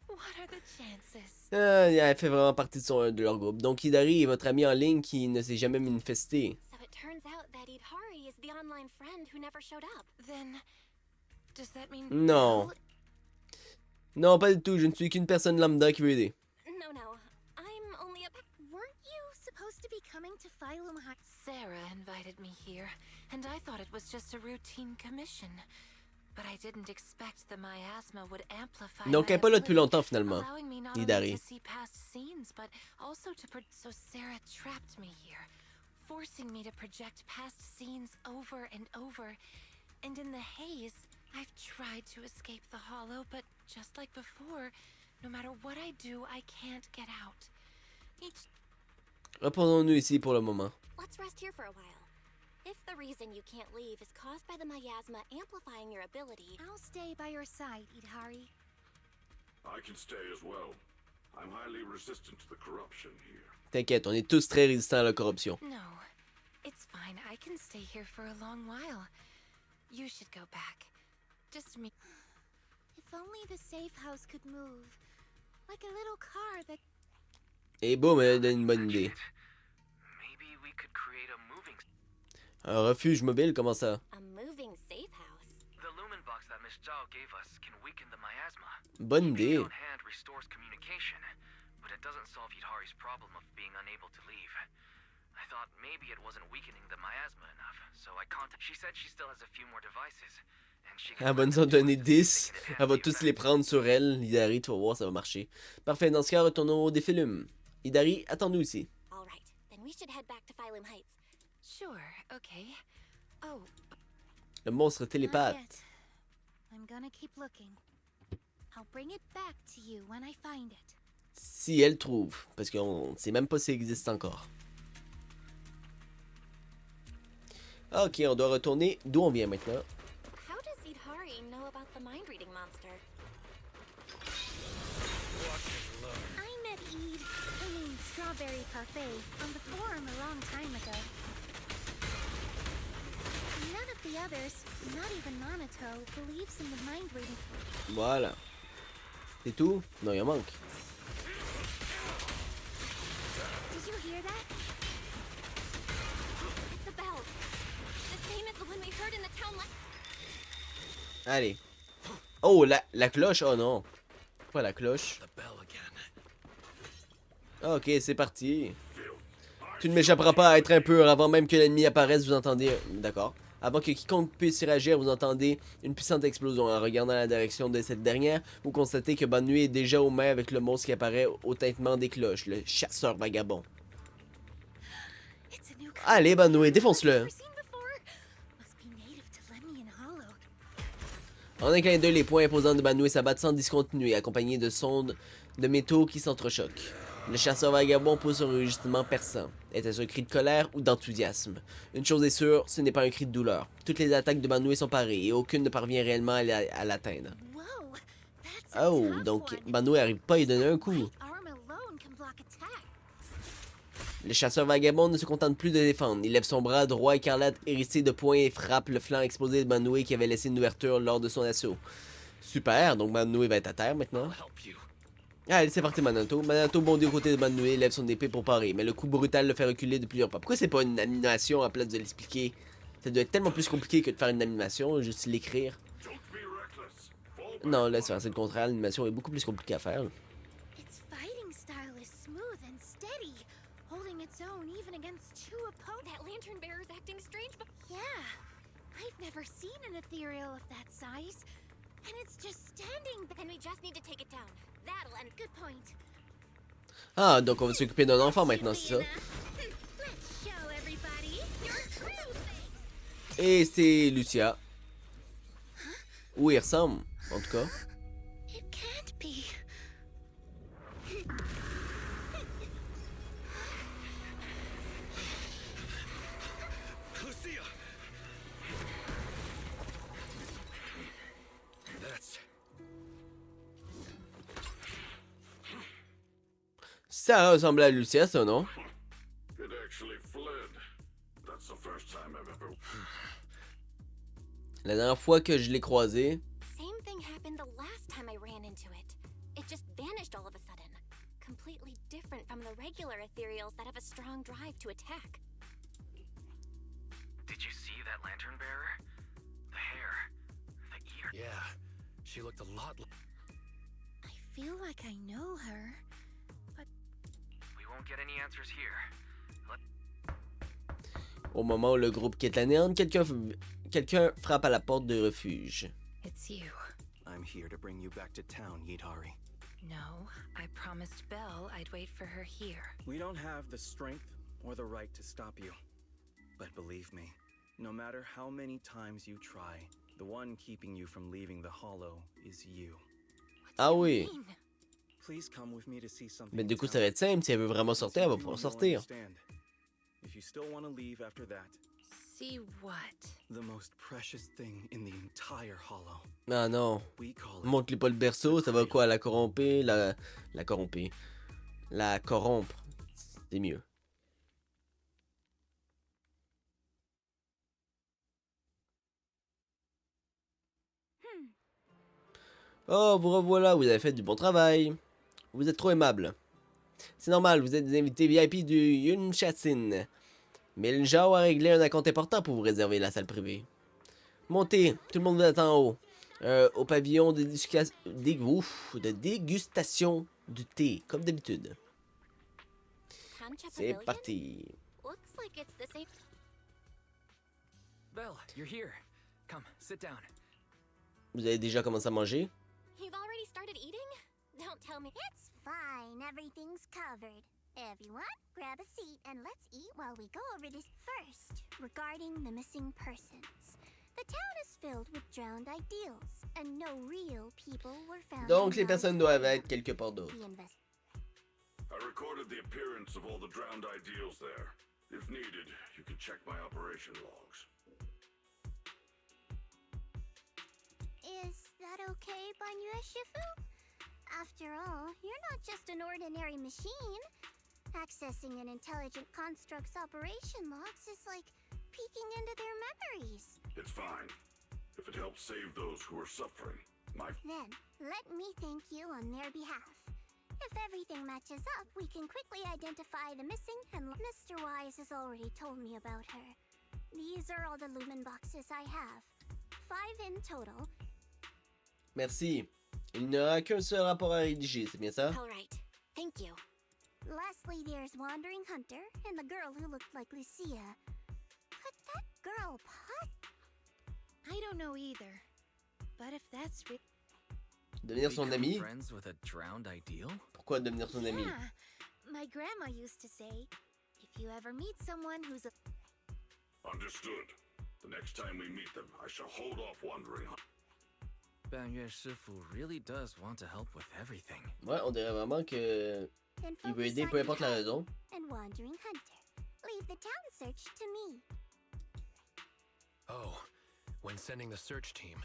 What are the chances? Elle fait vraiment partie de leur groupe. Donc Hidari est votre ami en ligne qui ne s'est jamais manifesté. So it turns out that Idhari is the online friend who never showed up. Then, does that mean Non. Belle- Non, pas du tout. Je ne suis qu'une personne lambda qui veut aider. No. I'm only a... Weren't you supposed to be coming to Phylum High? Sarah invited me here, and I thought it was just a routine commission. But I didn't expect the miasma would amplify Donc, my elle n'est pas là depuis ability, longtemps, finalement. allowing me not only Hidari. to see past scenes, but also to so Sarah trapped me here, forcing me to project past scenes over and over. And in the haze, I've tried to escape the hollow, but just like before, no matter what I do, I can't get out. Each Reposons-nous ici pour le moment. Let's rest here for a while. If the reason you can't leave is caused by the miasma amplifying your ability... I'll stay by your side, Idhari. I can stay as well. I'm highly resistant to the corruption here. T'inquiète, on est tous très résistants à la corruption. No, it's fine. I can stay here for a long while. You should go back. Just me. If only the safe house could move. Like a little car that... Et boum, elle donne une bonne idée. Maybe we could create a moving... Un refuge mobile, comment ça? A moving safe house. The lumen box that Miss Zhao gave us can weaken the miasma. Bonne Being idée. on hand restores communication, but it doesn't solve Hidari's problem of being unable to leave. I thought maybe it wasn't weakening the miasma enough, so I contacted... She said she still has a few more devices, and she can... Elle va nous en donner 10. Elle va tous les prendre sur elle. Hidari, tu vas voir, ça va marcher. Parfait, dans ce cas, retournons au défilume. Hidari, attends-nous ici. All right, then we should head back to Phylum Heights. Sure, okay. Oh, Le monstre Not télépathe. yet. I'm gonna keep looking. I'll bring it back to you when I find it. Si elle trouve. Parce qu'on ne sait même pas s'il existe encore. Ok, on doit retourner d'où on vient maintenant. How does Idhari know about the mind-reading monster? I met Strawberry Parfait on the forum a long time ago. None of the others, not even Monato, believes in the mind reading. Voilà. C'est tout? Non, il en manque. Did you hear that? It's a bell. The same as the one we heard in the town Allez. Oh, la cloche. Oh non. Pas la cloche. Ok, c'est parti. Tu ne m'échapperas pas à être impur avant même que l'ennemi apparaisse, vous entendez... D'accord. Avant que quiconque puisse réagir, vous entendez une puissante explosion. En regardant la direction de cette dernière, vous constatez que Banui est déjà aux mains avec le monstre qui apparaît au tintement des cloches, le chasseur vagabond. Allez, Banui, défonce-le. En un clin d'œil, les poings imposants de Banui s'abattent sans discontinuer, accompagnés de sondes de métaux qui s'entrechoquent. Le chasseur vagabond pousse un rugissement perçant. Était-ce un cri de colère ou d'enthousiasme? Une chose est sûre, ce n'est pas un cri de douleur. Toutes les attaques de Banui sont parées et aucune ne parvient réellement à l'atteindre. Oh, donc Banui n'arrive pas à lui donner un coup. Le chasseur vagabond ne se contente plus de défendre. Il lève son bras droit écarlate hérissé de poings et frappe le flanc exposé de Banui qui avait laissé une ouverture lors de son assaut. Super, donc Banui va être à terre maintenant. Allez, c'est parti Manato. Manato bondit aux côtés de Banui, lève son épée pour parer, mais le coup brutal le fait reculer de plusieurs pas. Pourquoi c'est pas une animation à place de l'expliquer? Ça doit être tellement plus compliqué que de faire une animation, juste l'écrire. Non, laisse faire, c'est le contraire, l'animation est beaucoup plus compliquée à faire. Its fighting style is smooth and steady, holding its own even against two opponents. That lantern bearer's acting strange, but yeah, I've never seen an ethereal of that size, and it's just standing. Then we just need to take it down. That'll end. Good point. Ah, donc on va s'occuper d'un enfant maintenant, c'est ça? Let's show everybody your true face. Et c'est Lucia. Ou il ressemble, en tout cas. It can't be. Lucia! That's... Ça ressemble à Lucia, ça, non? It actually fled. That's the first time I've ever... La dernière fois que je l'ai croisé, same thing happened the last time I ran into it. It just vanished all of a sudden. regular ethereals that have a strong drive to attack. Did you see that lantern bearer? The hair, the ear. Yeah, she looked a lot like... I feel like I know her, but We won't get any answers here. Au moment où le groupe quitte la néante, quelqu'un frappe à la porte de refuge. it's you. I'm here to bring you back to town, Yidhari. No, I promised Belle I'd wait for her here. We don't have the strength or the right to stop you. But believe me, no matter how many times you try, the one keeping you from leaving the Hollow is you. Ah oui. Please come with me to see something. Mais du coup, in ça va town. être simple. Si elle veut vraiment sortir, elle va Something pouvoir you'll sortir. understand. If you still want to leave after that, See what? the most precious thing in the entire Hollow. Ah non. We call it Montre-lui pas le berceau, ça va quoi? La corromper, la corromper. La corrompre. C'est mieux. Oh, vous revoilà, vous avez fait du bon travail. Vous êtes trop aimable. C'est normal, vous êtes des invités VIP du Yunshatsin. Mais le Zhao a réglé un acompte important pour vous réserver la salle privée. Montez, tout le monde vous attend en haut. Au pavillon de dégustation du thé, comme d'habitude. Kancha C'est Pavilion? parti. Looks like it's the same. Belle, you're here. Come, sit down. Vous avez déjà commencé à manger? You've already started eating? Don't tell me. It's fine, everything's covered. Everyone, grab a seat and let's eat while we go over this first. Regarding the missing persons. The town is filled with drowned ideals, and no real people were found. Donc les in personnes Mount doivent Vernon. être quelque part d'autre. The invest- I recorded the appearance of all the drowned ideals there. If needed, you can check my operation logs. Is that okay, Banyue Shifu? After all, you're not just an ordinary machine. Accessing an intelligent construct's operation logs is like peeking into their memories. It's fine. If it helps save those who are suffering, my... Then, let me thank you on their behalf. If everything matches up, we can quickly identify the missing and Mr. Wise has already told me about her. These are all the lumen boxes I have. 5 in total. Merci. Il n'y aura qu'un seul rapport à rédiger, c'est bien ça? All right. Thank you. Lastly, there's Wandering Hunter and the girl who looked like Lucia. Could that girl I don't know either. But if that's Devenir son Become ami? friends with a drowned ideal? Pourquoi devenir son ami? Yeah. My grandma used to say, if you ever meet someone who's a Understood. The next time we meet them, I shall hold off wandering. Banyue Shifu really does want to help with everything. Ouais, on dirait vraiment que then il veut focus aider on peu importe la Yidhari raison. and Wandering Hunter. Leave the town search to me. Oh, when sending the search team,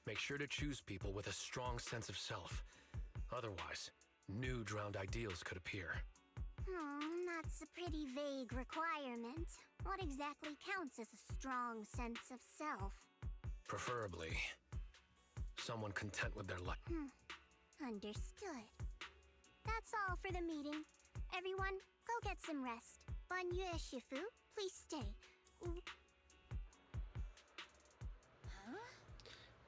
make sure to choose people with a strong sense of self. Otherwise, new drowned ideals could appear. That's a pretty vague requirement. What exactly counts as a strong sense of self? Preferably, someone content with their life. Understood. That's all for the meeting. Everyone, go get some rest. Banyue Shifu, please stay.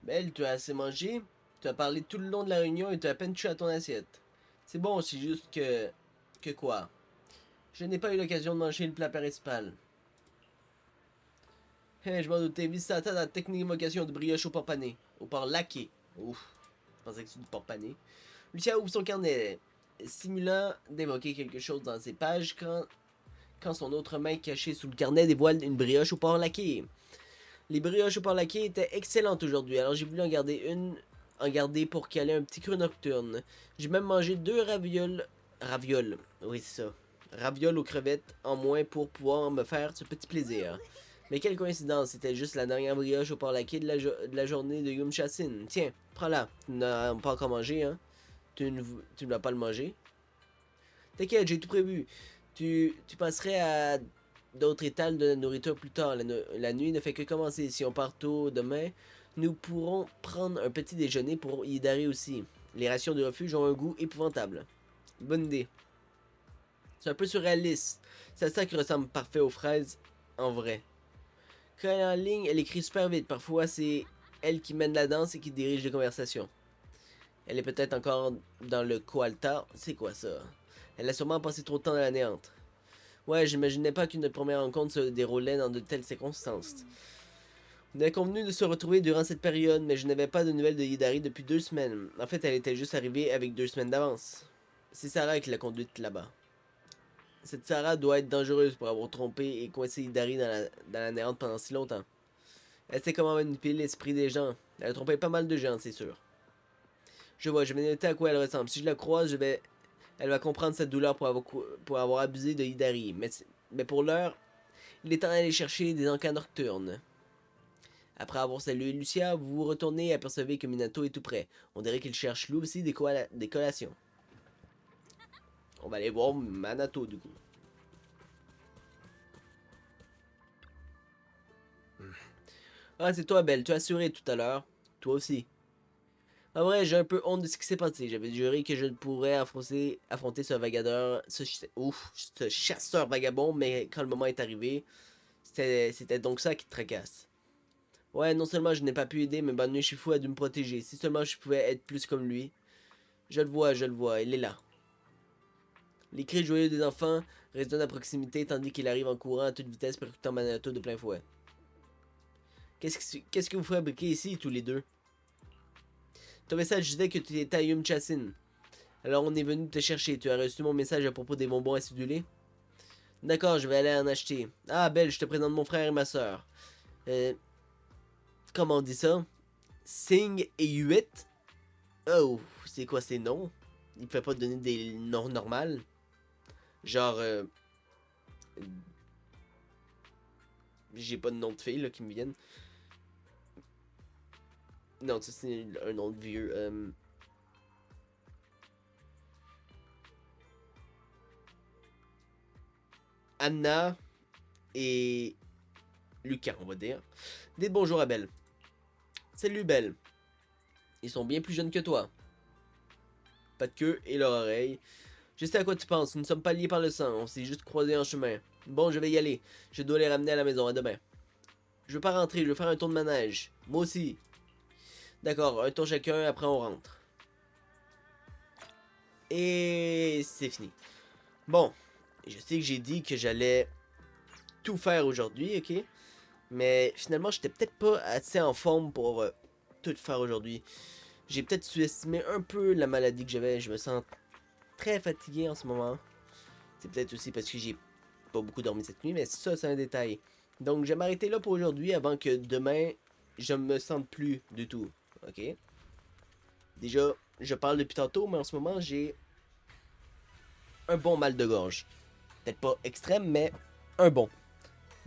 Belle, tu as assez mangé? Tu as parlé tout le long de la réunion et tu as à peine touché à ton assiette. C'est bon, c'est juste que... Que quoi? Je n'ai pas eu l'occasion de manger le plat principal. Je m'en doutais, Visata dans la technique d'invocation de brioche au porc pané. Au porc laqué. Ouf, je pensais que c'était du porc pané. Lucia ouvre son carnet, simulant d'évoquer quelque chose dans ses pages quand son autre main cachée sous le carnet dévoile une brioche au porc laqué. Les brioches au porc laqué étaient excellentes aujourd'hui, alors j'ai voulu en garder pour caler un petit creux nocturne. J'ai même mangé 2 ravioles, oui c'est ça, ravioles aux crevettes en moins pour pouvoir me faire ce petit plaisir. Mais quelle coïncidence, c'était juste la dernière brioche au porc laqué de la journée de Yumshasin. Tiens, prends-la, tu n'as pas encore mangé, hein? Tu ne vas pas le manger? T'inquiète, j'ai tout prévu. Tu passerais à d'autres étals de nourriture plus tard. La nuit ne fait que commencer. Si on part tôt demain, nous pourrons prendre un petit déjeuner pour Yidhari aussi. Les rations de refuge ont un goût épouvantable. Bonne idée. C'est un peu surréaliste. Sa sac ressemble parfait aux fraises en vrai. Quand elle est en ligne, elle écrit super vite. Parfois, c'est elle qui mène la danse et qui dirige les conversations. Elle est peut-être encore dans le Coaltar. C'est quoi ça? Elle a sûrement passé trop de temps dans la néante. Ouais, j'imaginais pas qu'une première rencontre se déroulait dans de telles circonstances. On avait convenu de se retrouver durant cette période, mais je n'avais pas de nouvelles de Hidari depuis 2 semaines. En fait, elle était juste arrivée avec 2 semaines d'avance. C'est Sarah qui l'a conduite là-bas. Cette Sarah doit être dangereuse pour avoir trompé et coincé Hidari dans la néante pendant si longtemps. Elle sait comment manipuler l'esprit des gens. Elle a trompé pas mal de gens, c'est sûr. Je vois, je vais noter à quoi elle ressemble. Si je la croise, elle va comprendre cette douleur pour avoir abusé de Hidari. Mais pour l'heure, il est temps d'aller chercher des encas nocturnes. Après avoir salué Lucia, vous vous retournez et apercevez que Minato est tout près. On dirait qu'il cherche lui aussi des collations. On va aller voir Minato du coup. Ah, c'est toi, Belle. Tu as assuré tout à l'heure. Toi aussi. En vrai, j'ai un peu honte de ce qui s'est passé. J'avais juré que je ne pourrais affronter ce vagadeur, ce chasseur vagabond, mais quand le moment est arrivé, c'était donc ça qui te tracasse. Ouais, non seulement je n'ai pas pu aider, mais Bannu Shifu a dû me protéger. Si seulement je pouvais être plus comme lui. Je le vois, il est là. Les cris joyeux des enfants résonnent à proximité tandis qu'il arrive en courant à toute vitesse percutant Minato de plein fouet. Qu'est-ce que vous fabriquez ici, tous les deux? Ton message disait que tu étais à Yum Chassin. Alors on est venu te chercher. Tu as reçu mon message à propos des bonbons acidulés? D'accord, je vais aller en acheter. Ah, Belle, je te présente mon frère et ma soeur. Comment on dit ça? Sing et Yuit? Oh, c'est quoi ces noms? Il ne peut pas donner des noms normaux? Genre... J'ai pas de nom de fille là, qui me viennent. Non, ça c'est un nom de vieux. Anna et Lucas, on va dire. Dites bonjour à Belle. Salut Belle. Ils sont bien plus jeunes que toi. Pas de queue et leur oreille. Je sais à quoi tu penses, nous ne sommes pas liés par le sang, on s'est juste croisés en chemin. Bon, je vais y aller. Je dois les ramener à la maison, à demain. Je veux pas rentrer, je veux faire un tour de manège. Moi aussi. D'accord, un tour chacun, après on rentre. Et c'est fini. Bon, je sais que j'ai dit que j'allais tout faire aujourd'hui, ok? Mais finalement, j'étais peut-être pas assez en forme pour tout faire aujourd'hui. J'ai peut-être sous-estimé un peu la maladie que j'avais. Je me sens très fatigué en ce moment. C'est peut-être aussi parce que j'ai pas beaucoup dormi cette nuit, mais ça, c'est un détail. Donc, je vais m'arrêter là pour aujourd'hui avant que demain, je me sente plus du tout. Ok? Déjà, je parle depuis tantôt, mais en ce moment, j'ai un bon mal de gorge. Peut-être pas extrême, mais un bon.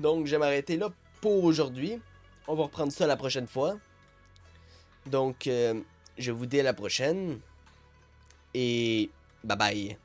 Donc, je vais m'arrêter là pour aujourd'hui. On va reprendre ça la prochaine fois. Donc, je vous dis à la prochaine. Et bye bye.